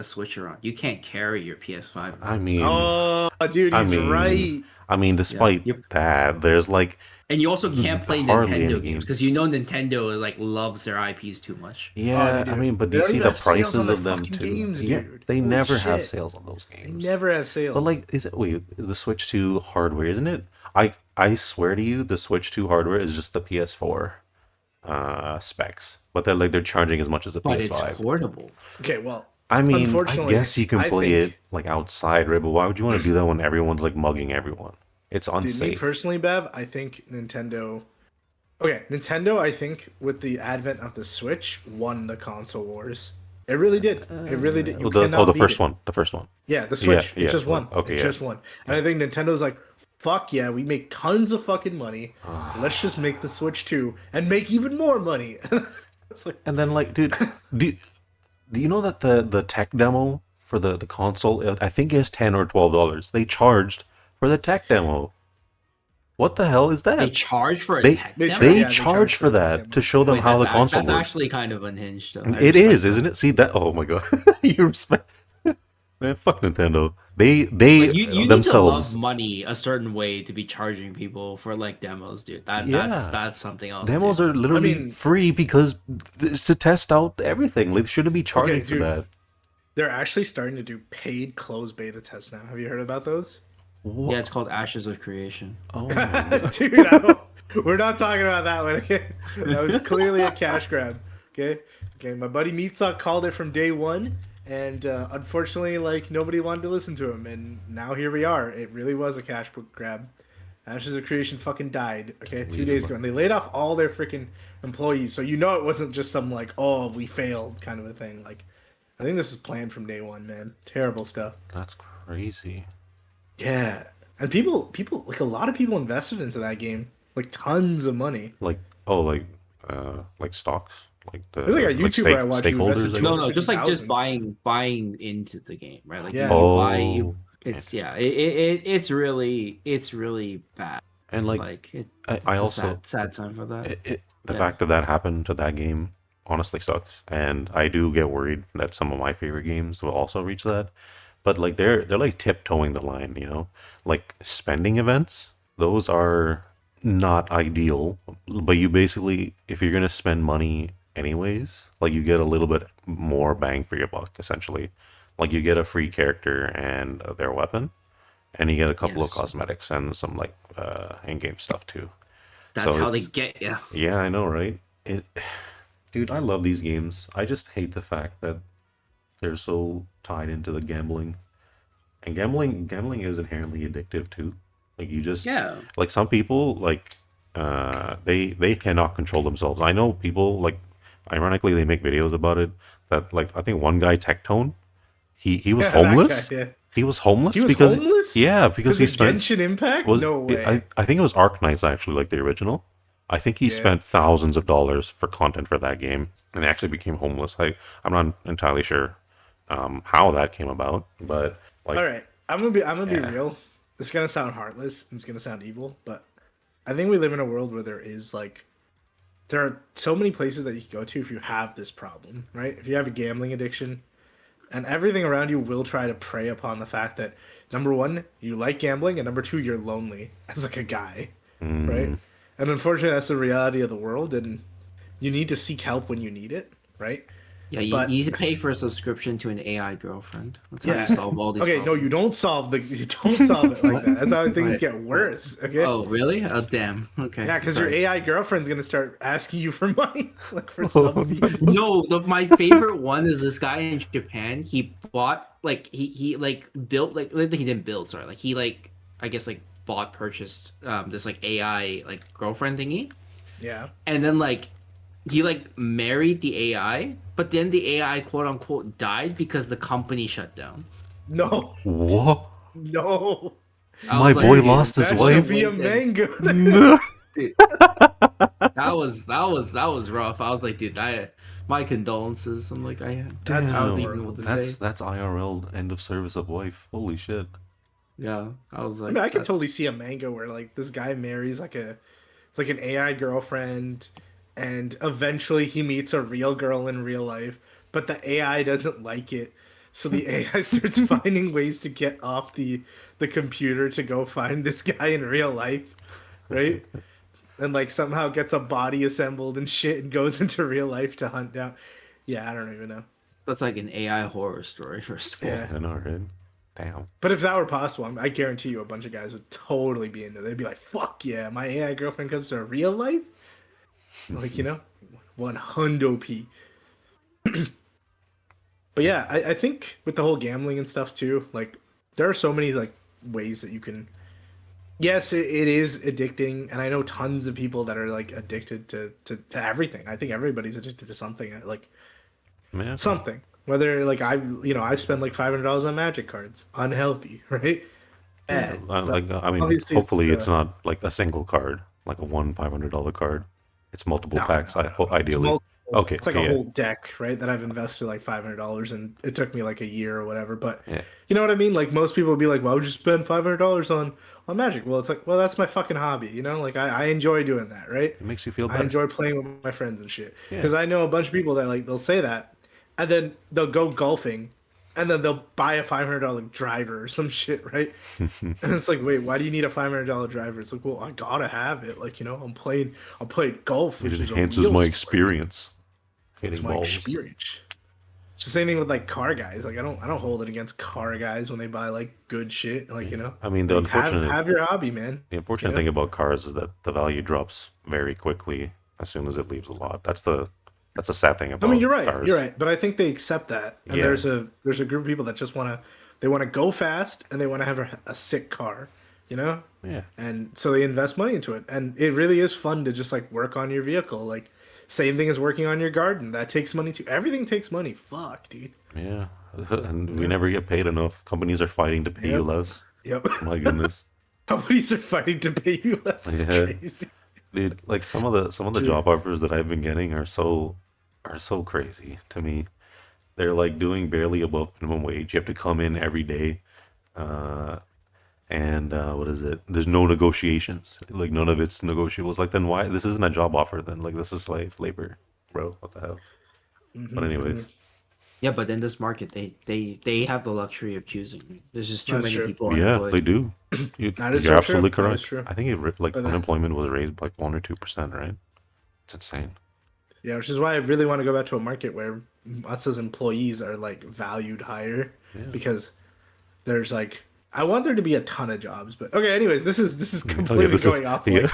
Switch around. You can't carry your PS5 I around. mean, Oh, dude, I he's mean, right. I mean, Yeah. despite Yep. that, there's like And you also can't play hardly any Nintendo games games. because you know Nintendo like loves their IPs too much. Oh, they Yeah, I do. mean, but do They you don't see even the have sales on prices their of them fucking too? games, Yeah, dude. they Holy never have shit. sales on those They games. never have sales. But like, is it wait the Switch 2 hardware? Isn't it? I swear to you, the Switch 2 hardware is just the PS4 specs, but they're charging as much as the But it's PS5. portable. Okay, well, I mean, I unfortunately, guess you can I play think, it like outside, right? But why would you want to do that when everyone's like mugging everyone? It's dude, me unsafe. personally, Bev, I think Nintendo. Okay, Nintendo, I think with the advent of the Switch, won the console wars. It really did. It really did. You cannot The beat first it. one, the first one. Yeah, the Yeah, Switch. It yeah. just won. Okay, It yeah. just won. And I think Nintendo's like, fuck yeah, we make tons of fucking money. Let's just make the Switch 2 and make even more money. It's like, And then like, dude, do do you know that the tech demo for the console, I think is $10 or $12. They charged for the tech demo. What the hell is They that? charge for a They tech they demo? charge, they yeah, they charge charge for for the tech that demo. to show them Wait, how the console that's works. actually kind of unhinged though. I It respect is, that. isn't it? See that? Oh my god, you respect. Man, fuck Nintendo. They Like you need to love themselves money a certain way to be charging people for like demos, dude. Yeah. That's something else. demos dude. are literally mean- free because it's to test out everything. They shouldn't be charging for dude. that. They're actually starting to do paid closed beta tests now. Have you heard about those? What? Yeah, it's called Ashes of Creation. Oh my god. Dude, I don't, we're not talking about that one. Okay, that was clearly a cash grab. Okay. My buddy Meatsock called it from day one, and unfortunately, like nobody wanted to listen to him, and now here we are. It really was a cash grab. Ashes of Creation fucking died. Okay, 2 days ago, and they laid off all their freaking employees. So you know it wasn't just some like, oh, we failed kind of a thing. Like, I think this was planned from day one, man. Terrible stuff. That's crazy. Yeah, and people, like a lot of people invested into that game, like tons of money. Like like stocks, like the There's like a YouTuber I watch who stakeholders. invested I No, guess? no, just like 50,000. buying into the game, right? Like Yeah. you buy Oh, it's interesting. yeah, it's really bad. And like Like it, I it's also a sad time for that. the Yeah. fact that that happened to that game honestly sucks, and I do get worried that some of my favorite games will also reach that. But like they're like tiptoeing the line, you know, like spending events. Those are not ideal, but you basically, if you're gonna spend money anyways, like you get a little bit more bang for your buck, essentially. Like you get a free character and their weapon, and you get a couple of Yes. cosmetics and some like in-game stuff too. That's So how they it's- get you. Yeah, I know, right? Dude, I love these games. I just hate the fact that they're so tied into the gambling. And gambling is inherently addictive too. Like you just Yeah. like some people like they cannot control themselves. I know people like ironically they make videos about it that like I think one guy Tectone, he was Yeah, that guy, homeless. yeah. He was homeless He was because homeless? yeah, because he of spent Genshin Impact? was No way. I think it was Arknights actually, like the original. I think he Yeah. spent thousands of dollars for content for that game and actually became homeless. I'm not entirely sure how that came about, but like All right, I'm gonna be Yeah. real. It's gonna sound heartless. It's gonna sound evil, but I think we live in a world where there are so many places that you can go to if you have this problem, right? If you have a gambling addiction, and everything around you will try to prey upon the fact that number one, you like gambling, and number two, you're lonely as like a guy, right? And unfortunately, that's the reality of the world, and you need to seek help when you need it, right? Yeah, you But- need to pay for a subscription to an AI girlfriend. That's how Yeah. you solve all these Okay, no, problems. you don't solve it like that. That's how things Right. get worse. Okay. Oh, really? Oh, damn. Okay. Yeah, because your sorry. AI girlfriend's gonna start asking you for money, like for some fees. No, my favorite one is this guy in Japan. He bought like he like built like he didn't build, sorry. Like he like I guess like purchased this like AI like girlfriend thingy. Yeah. And then like he like married the AI, but then the AI quote unquote died because the company shut down. No. what? No. I My was like, boy dude, lost his That wife. should be a mango. No. dude, that was rough. I was like, dude, my condolences. I'm like, I That's I don't horrible. even know what to say. That's IRL end of service of wife. Holy shit. Yeah, I was like, I mean, I could that's- totally see a manga where like this guy marries like an AI girlfriend, and eventually he meets a real girl in real life, but the AI doesn't like it. So the AI starts finding ways to get off the computer to go find this guy in real life, right? And like somehow gets a body assembled and shit and goes into real life to hunt down. Yeah, I don't even know. That's like an AI horror story, first of all. Yeah. I know, right? Damn. But if that were possible, I guarantee you a bunch of guys would totally be into it. They'd be like, fuck yeah, my AI girlfriend comes to real life? Like, 100p. But yeah, I think with the whole gambling and stuff too, like, there are so many, like, ways that you can. Yes, it is addicting, and I know tons of people that are, like, addicted to everything. I think everybody's addicted to something, like, Yeah. something. Whether, like, I spend, like, $500 on Magic cards. Unhealthy, right? Yeah, But I mean, obviously hopefully it's not like a single card, like a $500 card. It's multiple packs, ideally. multiple. Okay, It's like okay, a yeah. whole deck, right? That I've invested like $500, and it took me like a year or whatever. But Yeah. you know what I mean? Like most people would be like, "Why would you spend $500 on Magic?" Well, it's like, well, that's my fucking hobby, you know. Like I enjoy doing that, right? It makes you feel I better. enjoy playing with my friends and shit. Yeah. Because I know a bunch of people that like they'll say that, and then they'll go golfing, and then they'll buy a $500 driver or some shit, right? And it's like, wait, why do you need a $500 driver? It's like, well, I gotta have it. Like, I'm playing golf, It which is a enhances real my sport. experience. It's Hitting my balls. experience. It's the same thing with like car guys. Like I don't hold it against car guys when they buy like good shit. Like I mean, the like, unfortunate have your hobby, man. the unfortunate thing about cars is that the value drops very quickly as soon as it leaves the lot. That's the sad thing I about mean, you're right. cars. You're right. But I think they accept that. And Yeah. there's a group of people that just they want to go fast and they want to have a sick car, you know? Yeah. And so they invest money into it. And it really is fun to just like work on your vehicle. Like same thing as working on your garden. That takes money too. Everything takes money. Fuck, dude. Yeah. And we never get paid enough. Companies are fighting to pay you less. Yep. My goodness. Companies are fighting to pay you less. It's Yeah. crazy. Dude, like some of the job offers that I've been getting are so crazy to me. They're like doing barely above minimum wage. You have to come in every day. And what is it? There's no negotiations. Like none of it's negotiables. Like then why this isn't a job offer then? Like this is slave labor, bro. What the hell? But anyways, Yeah, but in this market, they have the luxury of choosing. There's just too That's many true. people yeah, unemployed. they do. That is You're so absolutely true. That is correct. true. I think like But, unemployment was raised by like 1 or 2%, right? It's insane. Yeah, which is why I really want to go back to a market where us as employees are like valued higher because there's like I want there to be a ton of jobs, but okay. Anyways, this is completely this is- going off like,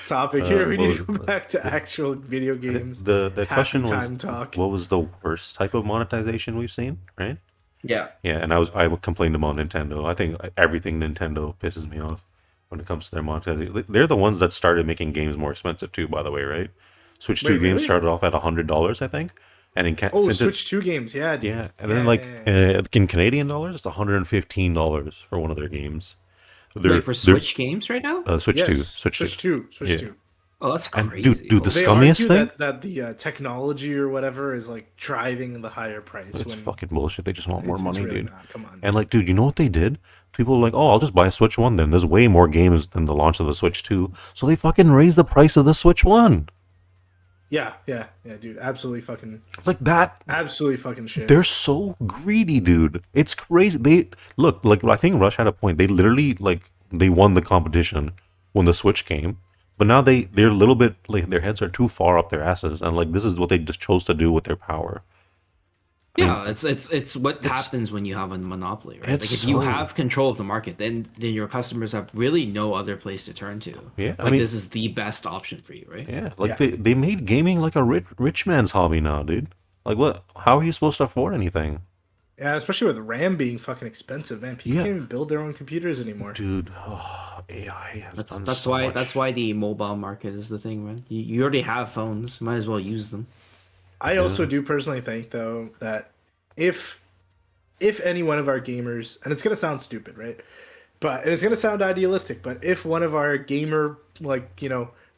topic here. We need to go back to actual video games. The Happy question time was, talk. what was the worst type of monetization we've seen, right? Yeah. Yeah, and I complained about Nintendo. I think everything Nintendo pisses me off when it comes to their monetization. They're the ones that started making games more expensive too, by the way, right? Switch 2 Wait, games really? started off at $100, I think, and Oh, since Switch 2 games, yeah, dude. yeah, and then like in Canadian dollars, it's $115 for one of their games. Wait, for Switch games right now? Switch Yes, 2, Switch 2. Switch Yeah. 2. Oh, that's And crazy. dude, the They scummiest argue thing. that the technology or whatever is like driving the higher price. It's when fucking bullshit. They just want more it's money, really dude. not. Come on. And like, dude, you know what they did? People were like, oh, I'll just buy a Switch 1 then. There's way more games than the launch of the Switch 2. So they fucking raised the price of the Switch 1. Yeah, dude. Absolutely fucking shit. They're so greedy, dude. It's crazy. They look like I think Rush had a point. They literally like they won the competition when the Switch came. But now they're a little bit like their heads are too far up their asses, and like this is what they just chose to do with their power. Yeah, it's what happens when you have a monopoly, right? Like It's if you so- have control of the market, then your customers have really no other place to turn to. Yeah, I like mean- this is the best option for you, right? Yeah, like Yeah. they made gaming like a rich man's hobby now, dude. Like what? How are you supposed to afford anything, Yeah, especially with RAM being fucking expensive, man. People Yeah. can't even build their own computers anymore. dude? Oh, AI has done That's so why much. that's why the mobile market is the thing, man. You already have phones, might as well use them. I also do personally think though that if any one of our gamers, and it's gonna sound stupid, right? And it's gonna sound idealistic, but if one of our gamer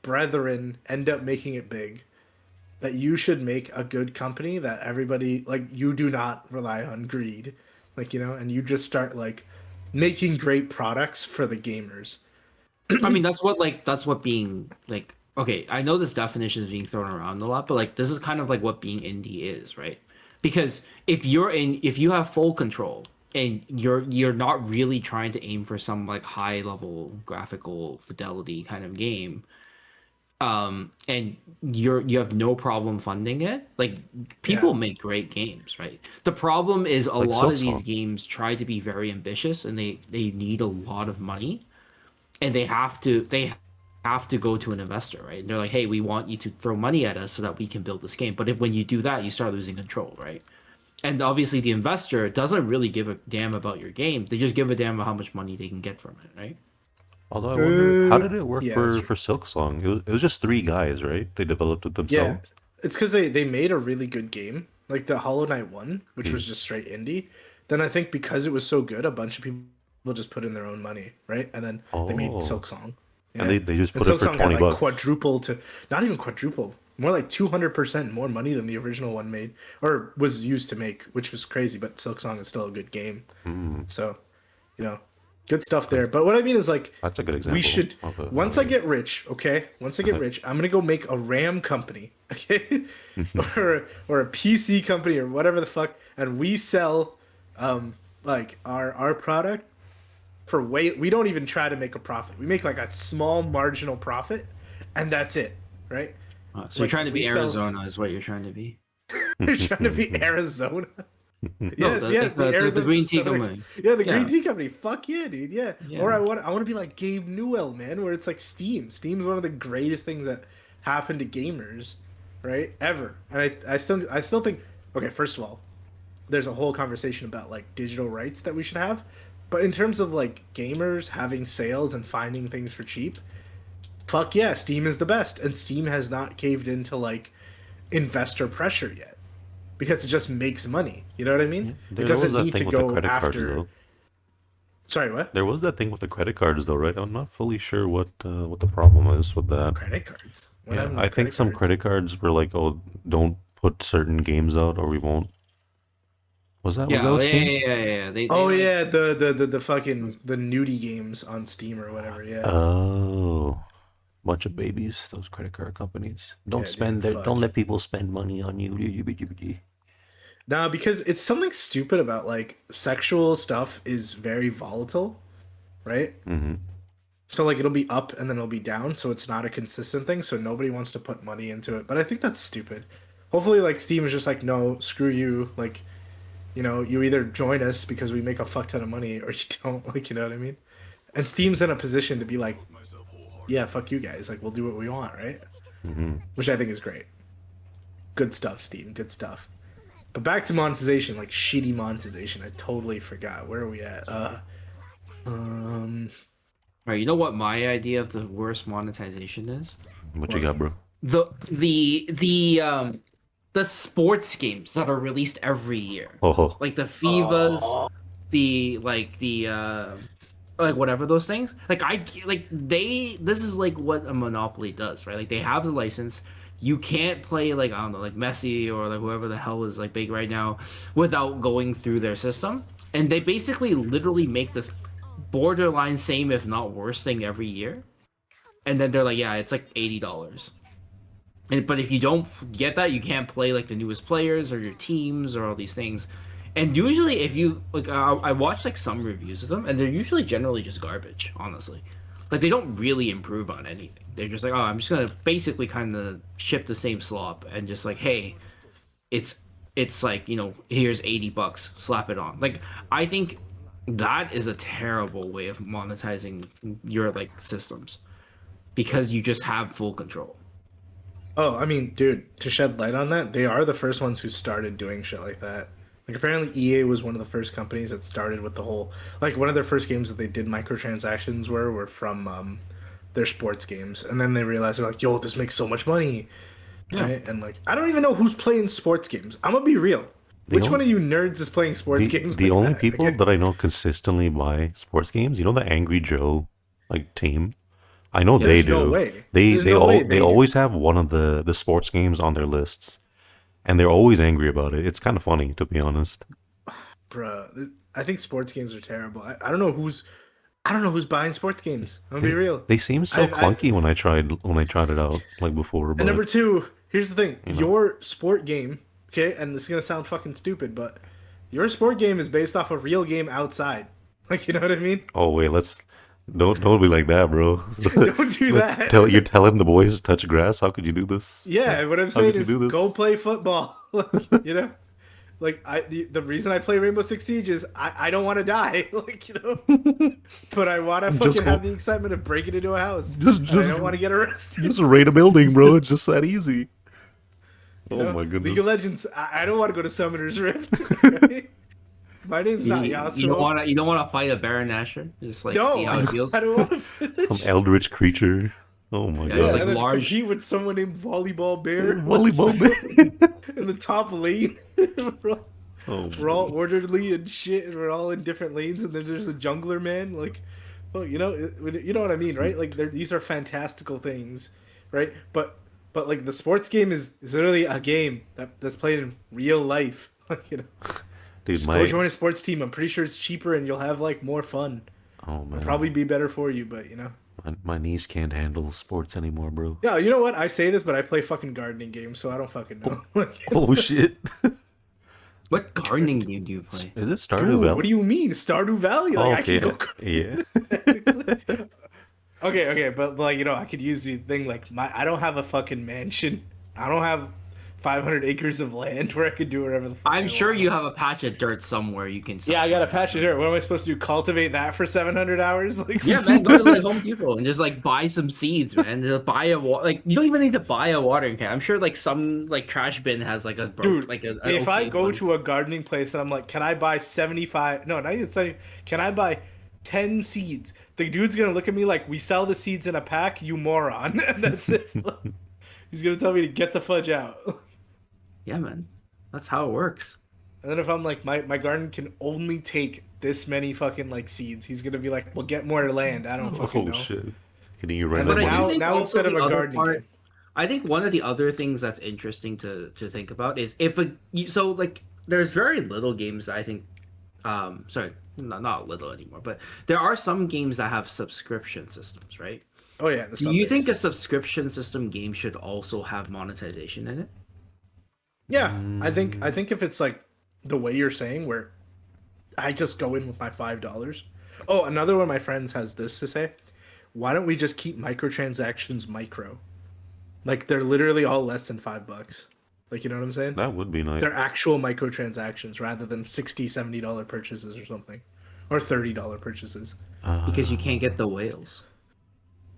brethren end up making it big, that you should make a good company that everybody like you do not rely on greed, and you just start like making great products for the gamers. I mean, that's what being like okay, I know this definition is being thrown around a lot, but like this is kind of like what being indie is, right? Because if you have full control and you're not really trying to aim for some like high level graphical fidelity kind of game, and you have no problem funding it, like Yeah. people make great games, right? The problem is a Like lot of these Silksong. games try to be very ambitious and they need a lot of money and they have to go to an investor, right? And they're like, hey, we want you to throw money at us so that we can build this game. But if when you do that, you start losing control, right? And obviously the investor doesn't really give a damn about your game. They just give a damn about how much money they can get from it, right? Although I wonder, how did it work Yeah, that's for true. Silksong? It was just three guys, right? They developed it Yeah, themselves. it's because they made a really good game, like the Hollow Knight one, which Yeah. was just straight indie. Then I think because it was so good, a bunch of people just put in their own money, right? And then they made Oh, Silk Song. and Yeah, they just and put it Silk for Song had 20 like bucks. quadruple to not even quadruple, more like 200% more money than the original one made or was used to make, which was crazy. But Silk Song is still a good game, Hmm. so you know, good stuff there. That's, But what I mean is like that's a good we example should of once a I game. get rich, okay? Once I get rich, I'm gonna go make a RAM company, okay? Or a PC company or whatever the fuck, and we sell like our product for way we don't even try to make a profit. We make like a small marginal profit and that's it, right? So you're Like trying to we be sell Arizona, is what you're trying to be. we're trying to be Arizona. No, Yes, yes, the the Arizona green tea Soda. company. Yeah, the green Yeah, tea company. Fuck yeah, dude. Yeah. Or yeah. I want to be like Gabe Newell, man, where it's like Steam. Steam's one of the greatest things that happened to gamers, right? Ever. And I still think okay, first of all, there's a whole conversation about like digital rights that we should have. But in terms of like gamers having sales and finding things for cheap, fuck yeah, Steam is the best. And Steam has not caved into like investor pressure yet because it just makes money. You know what I mean? Yeah, It there was doesn't that need to thing with the go credit cards, after. though. Sorry, what? There was that thing with the credit cards, though, right? I'm not fully sure what the problem is with that. Credit cards. What Yeah, happened I with think credit some cards? credit cards were like, "Oh, don't put certain games out, or we won't." Was that Yeah, with yeah, Steam? yeah, yeah, yeah. They Oh like yeah, the fucking the nudie games on Steam or whatever. Yeah, Oh, bunch of babies. Those credit card companies. Don't yeah, dude. spend their. Fuck. Don't let people spend money on you. Nah, because it's something stupid about like sexual stuff is very volatile, right? Mm-hmm. So like it'll be up and then it'll be down, so it's not a consistent thing. So nobody wants to put money into it. But I think that's stupid. Hopefully, like Steam is just like, no, screw you. Like, you either join us because we make a fuck ton of money, or you don't. Like, you know what I mean? And Steam's in a position to be like, yeah, fuck you guys. Like, we'll do what we want, right? Mm-hmm. Which I think is great. Good stuff, Steam. Good stuff. But back to monetization, like shitty monetization. I totally forgot. Where are we at? Um, All right, you know what my idea of the worst monetization is? What you what? got, bro? The sports games that are released every year. Oh, Like the FIFAs, Oh, the like whatever those things. Like this is like what a monopoly does, right? Like they have the license. You can't play like I don't know, like Messi or like whoever the hell is like big right now without going through their system. And they basically literally make this borderline same if not worse thing every year. And then they're like, yeah, it's like $80. But if you don't get that, you can't play like the newest players or your teams or all these things. And usually, if you like, I watch like some reviews of them, and they're usually generally just garbage. Honestly, like they don't really improve on anything. They're just like, oh, I'm just gonna basically kind of ship the same slop and just like, hey, it's it's like here's $80, slap it on. Like I think that is a terrible way of monetizing your like systems because you just have full control. oh, I mean, dude, to shed light on that, they are the first ones who started doing shit like that. Like apparently EA was one of the first companies that started with the whole like one of their first games that they did microtransactions were from their sports games. And then they realized they're like, yo, this makes so much money. Yeah. Right? And like I don't even know who's playing sports games. I'm gonna be real. the Which one only of you nerds is playing sports games the like only that? people Okay. that I know consistently buy sports games, the Angry Joe like team. I know Yeah. they There's no do. way. They There's they no way all they they do. always have one of the sports games on their lists, and they're always angry about it. It's kind of funny, to be honest. Bruh, I think sports games are terrible. I don't know who's I don't know who's buying sports games. I'm gonna be real. They seem so clunky when I tried it out like before. But And number two, here's the thing: you know. your sport game, okay, and this is gonna sound fucking stupid, but your sport game is based off a real game outside. Like, you know what I mean? Oh wait, don't be like that, bro. Don't do that. You're telling the boys to touch grass. How could you do this? Yeah, what I'm How saying could you is do this? go play football. Like, you know? Like the reason I play Rainbow Six Siege is I don't want to die, like, you know, but I want to fucking have the excitement of breaking into a house. I don't want to get arrested. Just raid a building, bro. It's just that easy. You Oh know? my goodness. League of Legends. I don't want to go to Summoner's Rift. Right? My name's not Yasuo. You don't want to fight a Baron Nashor. Just like No, see how it feels. I don't want to finish. Some eldritch creature. Oh my Yeah, god. it's like and then large- compete with someone named Volleyball Bear Volleyball man. in the top lane. Oh, We're all orderly and shit, and we're all in different lanes, and then there's a jungler man. Like, well, you know what I mean, right? Like, these are fantastical things, right? But like the sports game is literally a game that's played in real life. Like, you know, dude, just go join a sports team. I'm pretty sure it's cheaper, and you'll have like more fun. oh man, It'll probably be better for you, but you know. my knees can't handle sports anymore, bro. Yeah, you know what? I say this, but I play fucking gardening games, so I don't fucking know. Like, Oh shit. What gardening game do you play? Is it Stardew dude, Valley? what do you mean, Stardew Valley? Oh, Like, I okay. can go. Yeah. Okay, but like, you know, I could use the thing like I don't have a fucking mansion. I don't have 500 acres of land where I could do whatever the fuck I'm I sure want. you have a patch of dirt somewhere you can. Yeah, I got a patch of dirt. What am I supposed to do? Cultivate that for 700 hours? Like, Yeah, man, go to like Home Depot and just like buy some seeds, man. Just buy like you don't even need to buy a watering can. I'm sure like some like trash bin has like a dude. like a. If I okay go one. to a gardening place and I'm like, can I buy 75? No, not even 70. Can I buy 10 seeds? The dude's gonna look at me like, we sell the seeds in a pack, you moron. And that's it. He's gonna tell me to get the fudge out. Yeah, man, that's how it works. And then if I'm like, my garden can only take this many fucking like seeds, he's gonna be like, well, get more land. I don't fucking Oh know. shit. Hitting you right And in then the I now, do think now also instead of the a other gardening part- game. I think one of the other things that's interesting to think about is so like there's very little games that I think sorry, not little anymore, but there are some games that have subscription systems, right? Oh yeah. Do you think a subscription system game should also have monetization in it? Yeah, I think if it's like the way you're saying, where I just go in with my $5. Oh, another one of my friends has this to say. Why don't we just keep microtransactions micro? Like, they're literally all less than $5. Like, you know what I'm saying? That would be nice. They're actual microtransactions rather than $60, $70 purchases or something, or $30 purchases. Because you can't get the whales.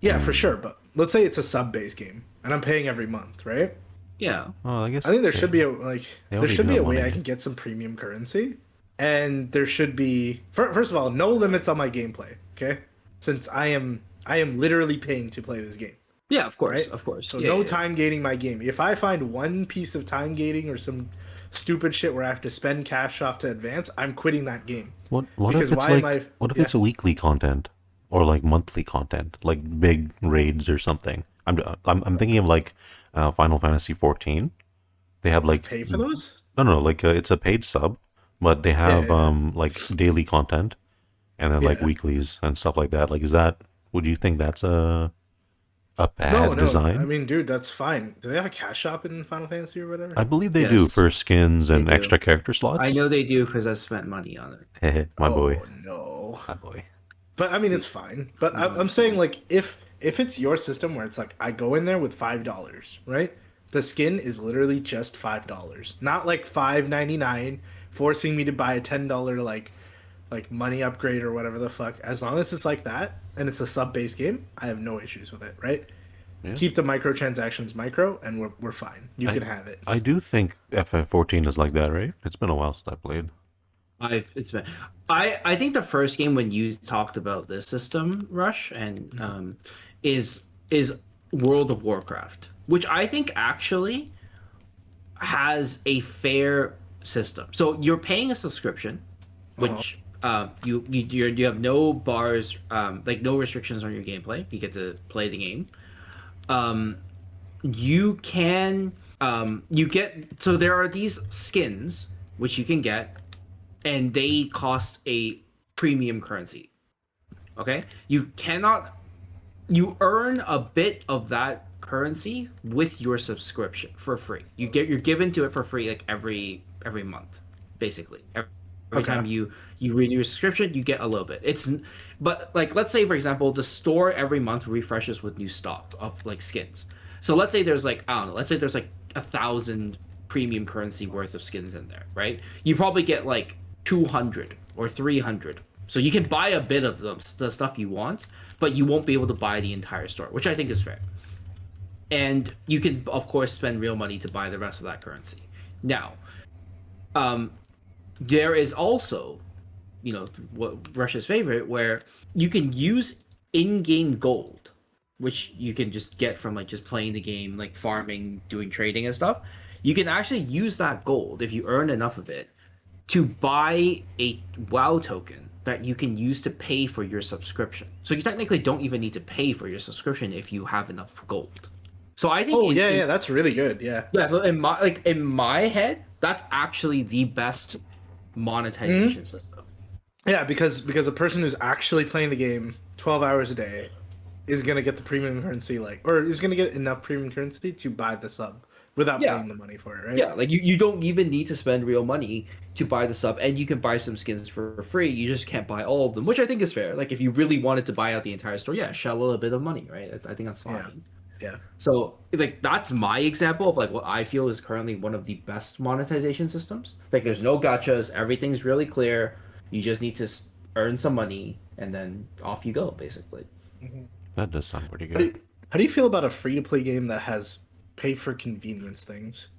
Yeah, for sure. But let's say it's a sub-based game, and I'm paying every month, right? Yeah. Well, I guess I think there should be a there already should be have a way money. I can get some premium currency, and there should be first of all no limits on my gameplay. Okay, since I am literally paying to play this game, Yeah, of course, right? of course. So Yeah, no yeah. time gating my game. If I find one piece of time gating or some stupid shit where I have to spend cash off to advance, I'm quitting that game. What Because if it's why am like I- what if yeah. it's a weekly content or like monthly content, like big raids or something? I'm thinking of like Final Fantasy 14. They have like Pay for those? no like it's a paid sub, but they have yeah. like daily content and then like Yeah. weeklies and stuff like that. Like, would you think that's a bad No, design? I mean, dude, that's fine. Do they have a cash shop in Final Fantasy or whatever? I believe they do Yes, for skins and do. extra character slots. I know they do because I spent money on it. My boy. Oh, no. My boy. But I mean, it's fine. But I'm saying, like, if it's your system where it's like I go in there with $5, right? The skin is literally just $5, not like $5.99, forcing me to buy a $10 like money upgrade or whatever the fuck. As long as it's like that and it's a sub-based game, I have no issues with it, right? Yeah. Keep the microtransactions micro, and we're fine. You can have it. I do think FF14 is like that, right? It's been a while since I played. I think the first game when you talked about this system, Rush, and is World of Warcraft, which I think actually has a fair system. So you're paying a subscription, which you have no bars, like no restrictions on your gameplay. You get to play the game. You can you get, so there are these skins which you can get, and they cost a premium currency. Okay, you earn a bit of that currency with your subscription for free. You're given to it for free like every month, basically. Every Okay. time you renew your subscription, you get a little bit. But like let's say for example, the store every month refreshes with new stock of like skins. So let's say there's like I don't know, let's say there's like 1,000 premium currency worth of skins in there, right? You probably get like 200 or 300. So you can buy a bit of them, the stuff you want, but you won't be able to buy the entire store, which I think is fair. And you can, of course, spend real money to buy the rest of that currency. Now, um, there is also, what Russia's favorite, where you can use in-game gold, which you can just get from like just playing the game, like farming, doing trading and stuff. You can actually use that gold if you earn enough of it to buy a WoW token that you can use to pay for your subscription. So you technically don't even need to pay for your subscription if you have enough gold. So I think Oh yeah, that's really good. Yeah. yeah, so in my head, that's actually the best monetization system. Yeah, because a person who's actually playing the game 12 hours a day is gonna get the premium currency or is gonna get enough premium currency to buy the sub without Yeah. paying the money for it, right? Yeah, like you don't even need to spend real money to buy the sub, and you can buy some skins for free. You just can't buy all of them, which I think is fair. Like if you really wanted to buy out the entire store, yeah, shell a little bit of money, right? I think that's fine. Yeah. So like that's my example of like what I feel is currently one of the best monetization systems. Like there's no gotchas, everything's really clear. You just need to earn some money, and then off you go, basically. That does sound pretty How do good. you, how do you feel about a free to play game that has pay for convenience things?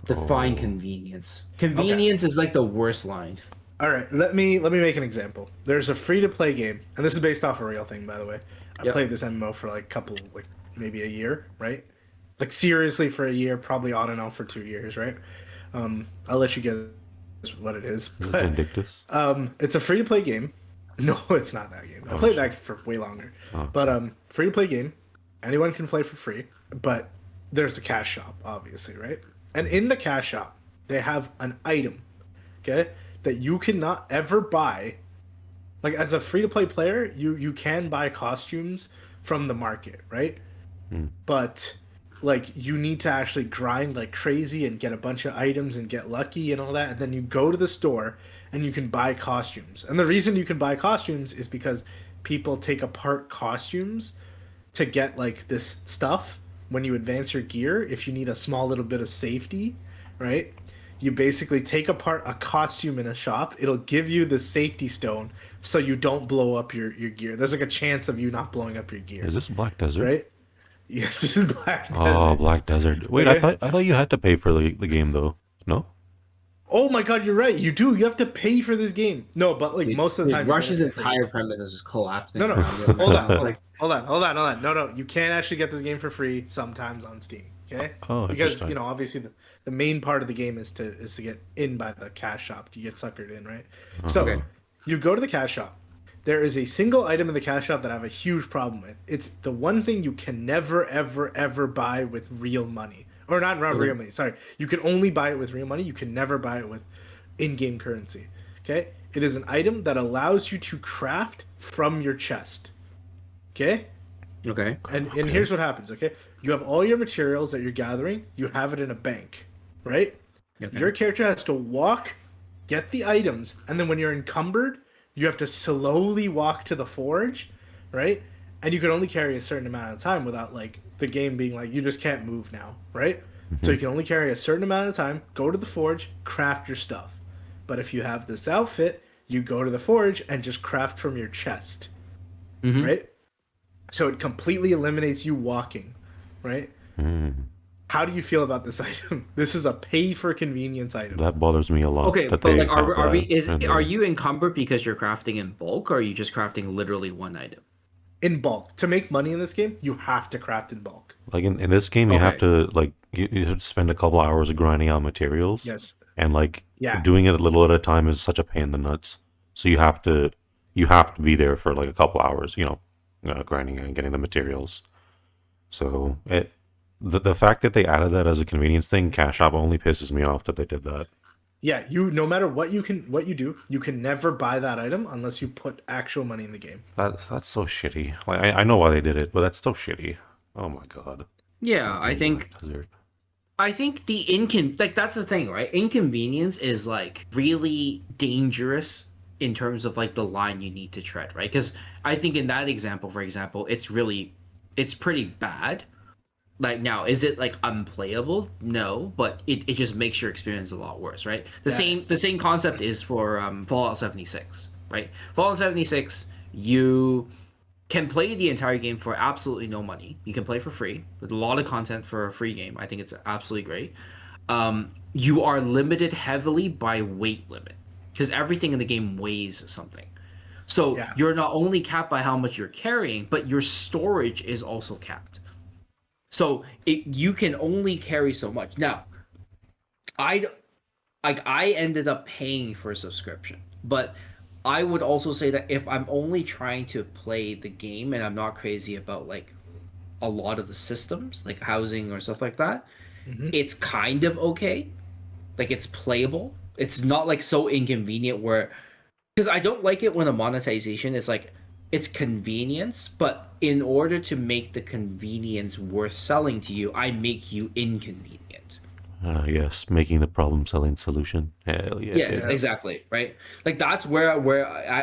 Define Oh. convenience. Convenience is like the worst line. All right, let me make an example. There's a free to play game, and this is based off a real thing, by the way. I Yep. played this MMO for maybe a year, right? Like seriously for a year, probably on and off for 2 years, right? I'll let you guess what it is. Is it But Vindictus? it's a free to play game. No, it's not that game. I Oh, played shit. that for way longer. Oh. But free to play game. Anyone can play for free, but there's a cash shop, obviously, right? And in the cash shop, they have an item, okay, that you cannot ever buy. Like as a free to play player, you can buy costumes from the market, right? But like you need to actually grind like crazy and get a bunch of items and get lucky and all that, and then you go to the store and you can buy costumes. And the reason you can buy costumes is because people take apart costumes to get like this stuff when you advance your gear. If you need a small little bit of safety, right, you basically take apart a costume in a shop. It'll give you the safety stone so you don't blow up your gear. There's like a chance of you not blowing up your gear, Is this Black Desert? right? Yes, this is Black Oh, Desert. Black Desert. Wait, Okay. I thought you had to pay for the game though. No? Oh my god, you're right. You do. You have to pay for this game. No, but like most of the time, you Russia's get it for free. entire premise is collapsing. No, no. around it. Hold on, It's hold on, like, hold on. No. You can actually get this game for free sometimes on Steam. Okay. Oh, Because interesting. obviously the main part of the game is to get in by the cash shop. You get suckered in, right? Uh-huh. So Okay. you go to the cash shop. There is a single item in the cash shop that I have a huge problem with. It's the one thing you can never, ever, ever buy with real money. Or not real money. Sorry. You can only buy it with real money. You can never buy it with in-game currency. Okay? It is an item that allows you to craft from your chest. Okay? okay. And here's what happens, okay? You have all your materials that you're gathering, you have it in a bank, right? Okay. Your character has to walk, get the items, and then when you're encumbered, you have to slowly walk to the forge, right? And you can only carry a certain amount of time without like the game being like you just can't move now, right? So you can only carry a certain amount of time, go to the forge, craft your stuff. But if you have this outfit, you go to the forge and just craft from your chest, right? So it completely eliminates you walking, right? How do you feel about this item? This is a pay for convenience item. That bothers me a lot. Okay, that but they like, have are we? that in Are there. you encumbered because you're crafting in bulk, or are you just crafting literally one item? In bulk. To make money in this game, you have to craft in bulk. Like in this game, you have Okay. to like you have to spend a couple hours grinding out materials. Yes. And like Yeah. doing it a little at a time is such a pain in the nuts. So you have to be there for like a couple hours, grinding and getting the materials. So the fact that they added that as a convenience thing, Cash App only pisses me off that they did that. Yeah, you no matter what you do, you can never buy that item unless you put actual money in the game. That's so shitty. Like I know why they did it, but that's so shitty. Oh my god. Yeah, I Fucking think Black Desert. the like that's the thing, right? Inconvenience is like really dangerous in terms of like the line you need to tread, right? Because I think in that example, for example, it's pretty bad. Like now, is it like unplayable? No, but it just makes your experience a lot worse, right? Yeah. The same concept is for Fallout 76, right? Fallout 76, you can play the entire game for absolutely no money. You can play for free with a lot of content for a free game. I think it's absolutely great. You are limited heavily by weight limit because everything in the game weighs something. So Yeah. you're not only capped by how much you're carrying, but your storage is also capped. So you can only carry so much. Now, I I ended up paying for a subscription, but I would also say that if I'm only trying to play the game and I'm not crazy about like a lot of the systems, like housing or stuff like that, Hmm. it's kind of okay. Like it's playable. It's not like so inconvenient where because I don't like it when a monetization is like it's convenience, but in order to make the convenience worth selling to you, I make you inconvenient. Yes, making the problem selling solution. Hell yeah. Yes, Yeah. exactly, right? Like that's where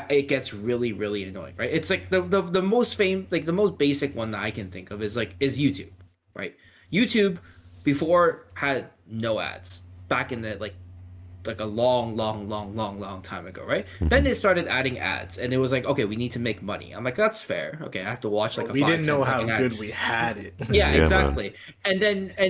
it gets really annoying, right? It's like the most like the most basic one that I can think of is like is YouTube, right? YouTube before had no ads back in the like a long time ago, right? Then Mhm. they started adding ads, and it was like, okay, we need to make money. I'm like, that's fair. Okay, I have to watch like But a we five didn't ten know how second ad. good we had it. Yeah, Yeah, man. exactly. And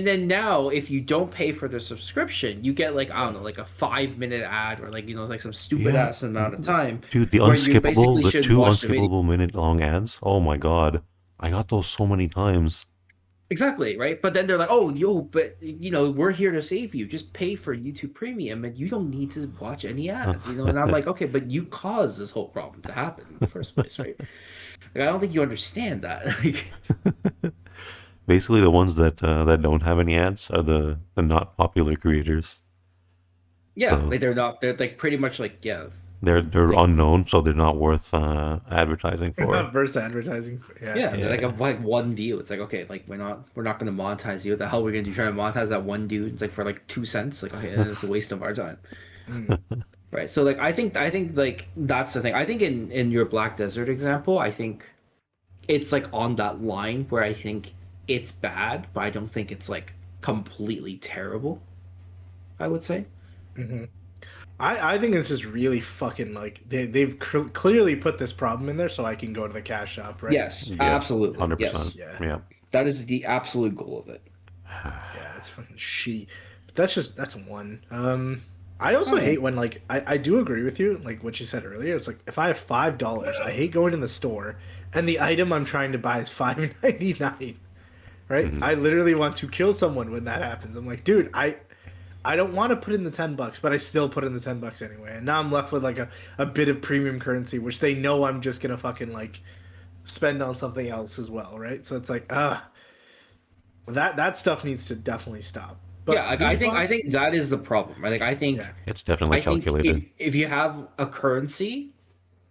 then now, if you don't pay for the subscription, you get like I don't know, like a 5 minute ad or like like some stupid Yeah. ass amount of time Dude, the where you unskippable, basically the shouldn't two watch the video. unskippable minute long ads. Oh my god. I got those so many times. Exactly, right? But then they're like, "Oh, yo, but we're here to save you. Just pay for YouTube Premium, and you don't need to watch any ads." And I'm like, "Okay, but you caused this whole problem to happen in the first place, right?" Like, I don't think you understand that. Like, Basically, the ones that don't have any ads are the not popular creators. yeah, So like they're not. They're like pretty much like yeah, they're like unknown, so they're not worth advertising for. Versus advertising. Yeah. yeah, they're Yeah. like one view. It's like okay, like we're not gonna monetize you. What the hell we're gonna do? Try to monetize that one dude? It's like for like 2 cents. Like okay, it's a waste of our time. Mm. Right. So like I think like that's the thing. I think in your Black Desert example, I think it's like on that line where I think it's bad, but I don't think it's like completely terrible, I would say. Hmm. I think this is really fucking like they've clearly put this problem in there so I can go to the cash shop, right? Yes, Yeah. absolutely. 100%. Yes. Yeah. Yeah. That is the absolute goal of it. Yeah, it's fucking shitty. But that's one. I also Oh. hate when like I do agree with you, like what you said earlier. It's like if I have $5, I hate going in the store and the item I'm trying to buy is $5.99. Right? Mhm. I literally want to kill someone when that happens. I'm like, dude, I don't want to put in the $10, but I still put in the $10 anyway. And now I'm left with like a bit of premium currency, which they know I'm just gonna fucking like spend on something else as well, right? So it's like, that stuff needs to definitely stop. Yeah, But like loot I box, think that is the problem. Right? Like yeah, It's definitely calculated. if you have a currency,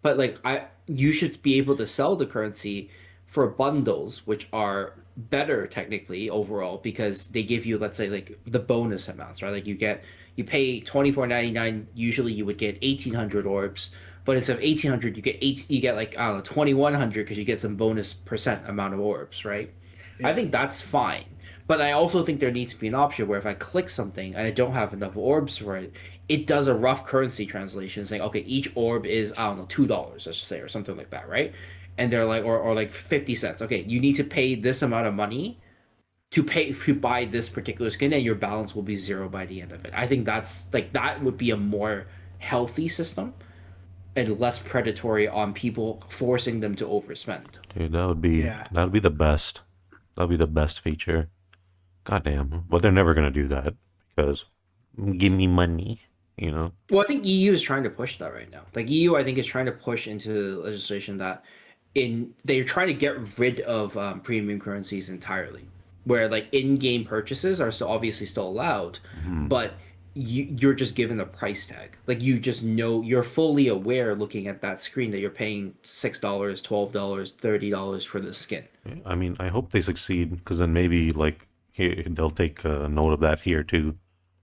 but like you should be able to sell the currency for bundles, which are better technically overall because they give you, let's say, like the bonus amounts, right? Like you pay 24.99. Usually you would get 1,800 orbs, but instead of 1,800, you get like I don't know 2,100 because you get some bonus percent amount of orbs, right? I yeah, think that's fine. But I also think there needs to be an option where if I click something and I don't have enough orbs for it, it does a rough currency translation saying, okay, each orb is, I don't know, $2, let's just say, or something like that, right? And they're like, or like 50 cents. Okay, you need to pay this amount of money to buy this particular skin, and your balance will be zero by the end of it. I think that's like that would be a more healthy system and less predatory on people forcing them to overspend. Dude, yeah. that would be the best. That would be the best feature. Goddamn. But they're never gonna do that because give me money, you know? Well, I think EU is trying to push that right now. Like EU, I think is trying to push into legislation that they're trying to get rid of premium currencies entirely, where like in-game purchases are still obviously still allowed, Mhm. but you're just given a price tag. Like you just know, you're fully aware looking at that screen that you're paying $6, $12, $30 for the skin. I mean, I hope they succeed because then maybe like they'll take note of that here too,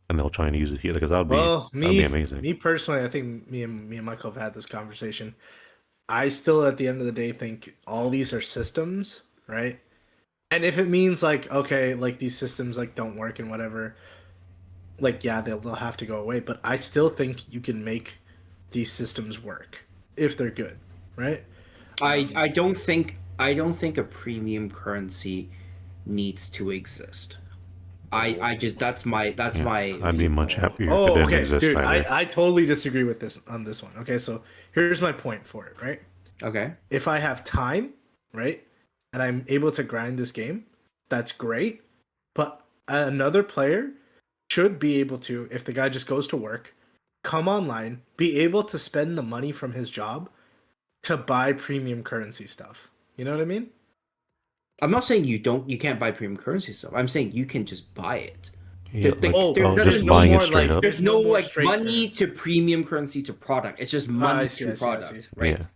and they'll try and use it here because Well, that'd be amazing. me personally, I think me and Michael have had this conversation. I still, at the end of the day, think all these are systems, right? And if it means like, okay, like these systems like don't work and whatever, like yeah, they'll have to go away. But I still think you can make these systems work if they're good, right? I don't think a premium currency needs to exist. I just that's Yeah, my I'd be much viewpoint. happier if it Oh, didn't okay, exist dude. either. I totally disagree with this on this one. Okay, so here's my point for it, right? Okay. If I have time, right, and I'm able to grind this game, that's great. But another player should be able to, if the guy just goes to work, come online, be able to spend the money from his job to buy premium currency stuff. You know what I mean? I'm not saying you can't buy premium currency stuff. I'm saying you can just buy it. Yeah, The- like there's just no buying it more, straight like, up. There's no more like straight money currency. to premium currency to product. It's just I money see, to I see, I see. product, right? Yeah.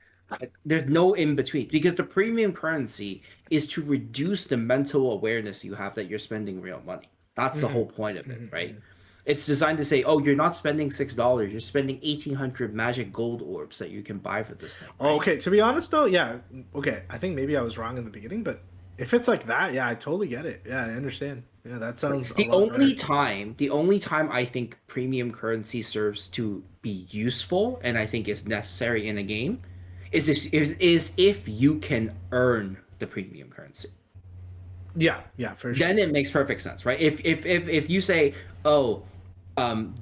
There's no in between because the premium currency is to reduce the mental awareness you have that you're spending real money. That's the whole point of it, right? It's designed to say, oh, you're not spending $6, you're spending 1,800 magic gold orbs that you can buy for this thing. Right? Okay, to be honest though, yeah, okay. I think maybe I was wrong in the beginning, but if it's like that, yeah, I totally get it. Yeah, I understand. Yeah, that sounds a lot better. The only time I think premium currency serves to be useful and I think is necessary in a game is if you can earn the premium currency. Yeah, for sure. Then it makes perfect sense, right? If you say, oh,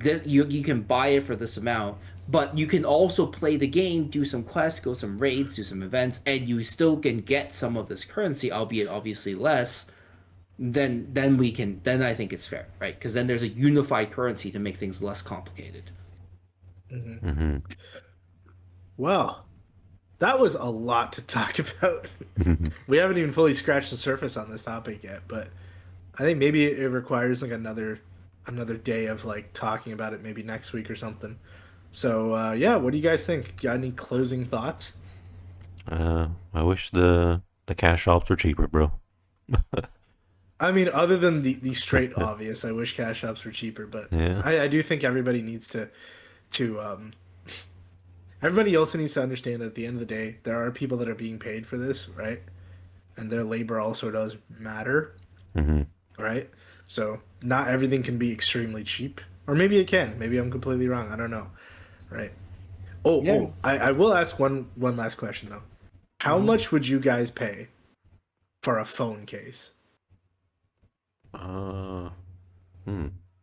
this you can buy it for this amount, but you can also play the game, do some quests, go some raids, do some events, and you still can get some of this currency, albeit obviously less. Then I think it's fair, right? Because then there's a unified currency to make things less complicated. Hmm. Well, that was a lot to talk about. We haven't even fully scratched the surface on this topic yet, but I think maybe it requires like another day of like talking about it maybe next week or something. So yeah, what do you guys think? Got any closing thoughts? I wish the cash shops were cheaper, bro. I mean, other than the straight obvious, I wish cash shops were cheaper, but Yeah. I do think everybody needs to everybody also needs to understand that at the end of the day, there are people that are being paid for this, right? And their labor also does matter, Hmm. right? So not everything can be extremely cheap, or maybe it can. Maybe I'm completely wrong. I don't know, right? Yeah. I will ask one last question though. How much would you guys pay for a phone case? Uh,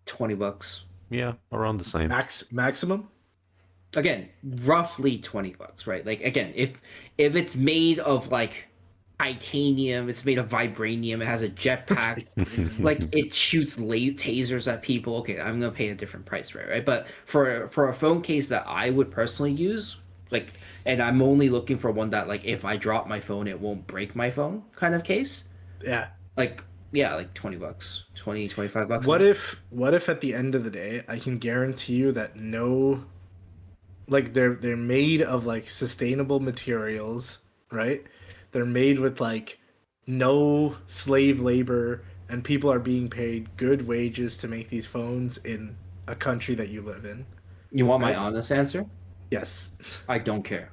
20 bucks. yeah, around the same. Maximum? Again, roughly 20 bucks, right? Like again, if it's made of like titanium, it's made of vibranium, it has a jetpack, like it shoots tasers at people. Okay, I'm gonna pay a different price, right? But for a phone case that I would personally use, like, and I'm only looking for one that like if I drop my phone, it won't break my phone kind of case. Yeah. Like yeah, like 20 bucks, 25 bucks. What if at the end of the day, I can guarantee you that no, like they're made of like sustainable materials, right? They're made with like no slave labor, and people are being paid good wages to make these phones in a country that you live in. You want my Right. honest answer? Yes. I don't care.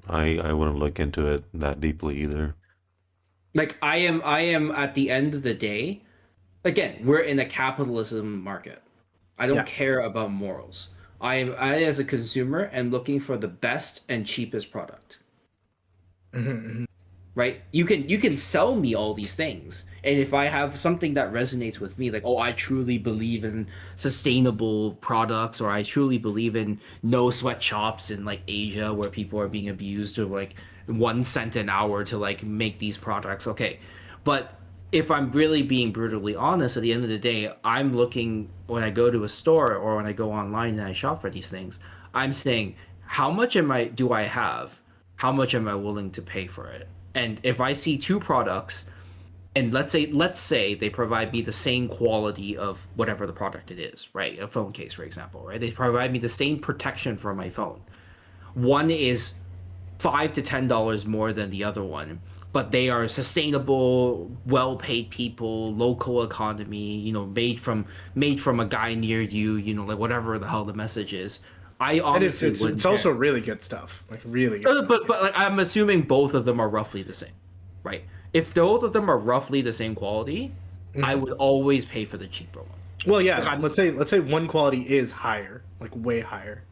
I wouldn't look into it that deeply either. Like I am at the end of the day, again, we're in a capitalism market. I don't Yeah. care about morals. I as a consumer am looking for the best and cheapest product. Right? You can sell me all these things. And if I have something that resonates with me, like, oh, I truly believe in sustainable products, or I truly believe in no sweatshops in like Asia where people are being abused to like 1 cent an hour to like make these products. Okay. But if I'm really being brutally honest, at the end of the day, I'm looking when I go to a store or when I go online and I shop for these things, I'm saying, how much do I have? How much am I willing to pay for it? And if I see two products and let's say they provide me the same quality of whatever the product it is, right? A phone case, for example, right? They provide me the same protection for my phone. One is $5 to $10 more than the other one, but they are sustainable, well-paid people, local economy, made from a guy near you, like whatever the hell the message is. I And it's honestly wouldn't also care. really good stuff, like really good stuff. But like I'm assuming both of them are roughly the same, right? If both of them are roughly the same quality, I would always pay for the cheaper one. Well, yeah, Like, let's say one quality is higher, like way higher.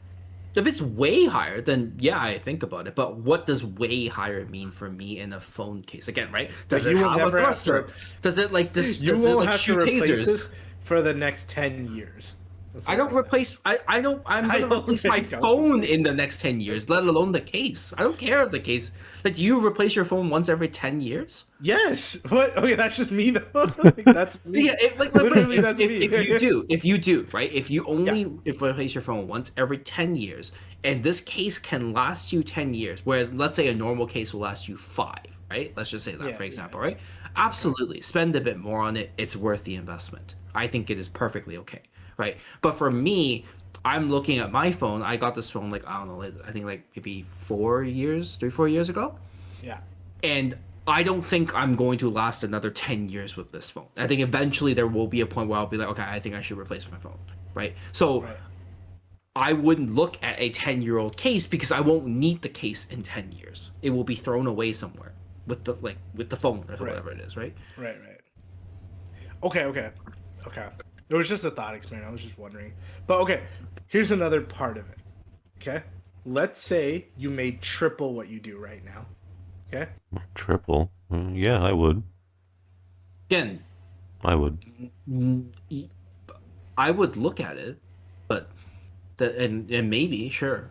if it's way higher, then yeah, I think about it. But what does way higher mean for me in a phone case? Again, right? Does it you will have a never have thruster? to- Does it like this? You Does it won't like have to shoot replace tasers? this for the next 10 years. Let's I say don't like that. replace. I don't. I'm I gonna replace my already got phone replaced. in the next 10 years, let alone the case. I don't care if the case. Like, do you replace your phone once every 10 years? Yes. What? Okay, that's just me though. Like, that's me. Yeah, Literally, if, that's if, me. if you do, right? If you only if replace your phone once every 10 years, and this case can last you 10 years, whereas let's say a normal case will last you 5, right? Let's just say that Yeah, for yeah. example, right? Absolutely, spend a bit more on it. It's worth the investment. I think it is perfectly okay, right? But for me, I'm looking at my phone. I got this phone like I don't know, I think like maybe 4 years, 3-4 years ago. Yeah. And I don't think I'm going to last another 10 years with this phone. I think eventually there will be a point where I'll be like, okay, I think I should replace my phone, right? So Right. I wouldn't look at a 10-year-old case because I won't need the case in 10 years. It will be thrown away somewhere with the phone or whatever it is, right? Right. Okay. It was just a thought experiment. I was just wondering. But okay, here's another part of it. Okay? Let's say you made triple what you do right now. Okay? Triple? Yeah, I would. Again, I would. I would look at it, but and maybe sure,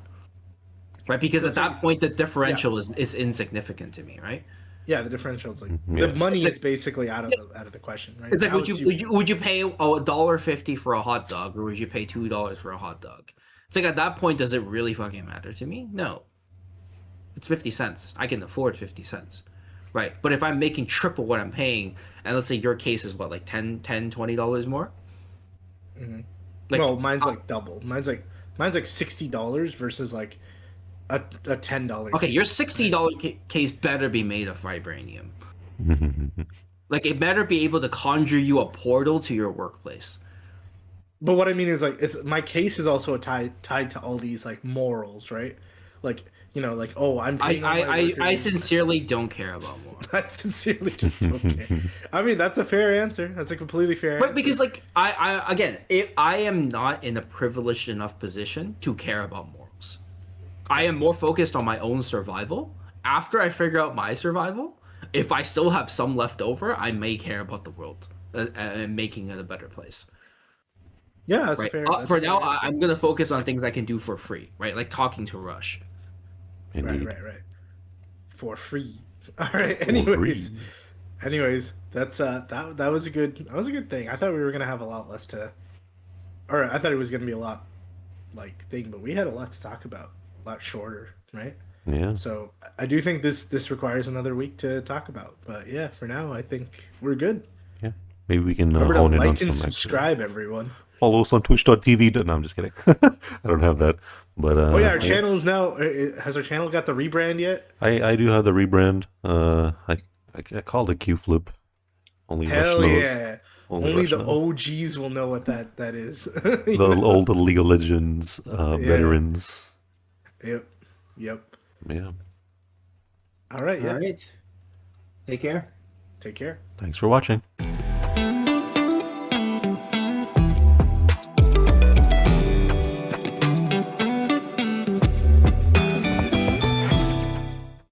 right? Because at that point the differential is insignificant to me, right? Yeah, the differential is like Yeah. the money It's like- is basically out of the question, right? It's like Now would you pay $1.50 for a hot dog, or would you pay $2 for a hot dog? It's like at that point, does it really fucking matter to me? No. It's 50 cents. I can afford 50 cents. Right. But if I'm making triple what I'm paying, and let's say your case is what, like $20 more? Like, no, mine's like double. Mine's like $60 versus like a $10. okay, your $60 case better be made of vibranium. Like, it better be able to conjure you a portal to your workplace. But what I mean is like my case is also tied to all these like morals, right? Like, like, oh, I'm paying all my I workers. sincerely don't care about more. I sincerely just don't care. I mean, that's a fair answer. That's a completely fair answer. But because like if I am not in a privileged enough position to care about morals. I am more focused on my own survival. After I figure out my survival, if I still have some left over, I may care about the world and making it a better place. Yeah, that's Right. fair. For now, I'm gonna focus on things I can do for free, right? Like talking to Rush. Indeed. Right. For free. All right. For Anyways, that's that was a good thing. I thought we were gonna have a lot less or I thought it was gonna be a lot like thing, but we had a lot to talk about, a lot shorter, right? Yeah. So I do think this requires another week to talk about. But yeah, for now I think we're good. Yeah. Maybe we can Remember to hone in on like and some subscribe, everyone. Follow us on twitch.tv. No, I'm just kidding. I don't have that. But Oh yeah, our channel is now. Has our channel got the rebrand yet? I do have the rebrand. I called it Q Flip. Only Rush Hell knows. yeah! Only Rush the knows. OGs will know what that is. The old League of Legends veterans. Yep. Yeah. All right. Yeah. All right. Take care. Take care. Thanks for watching.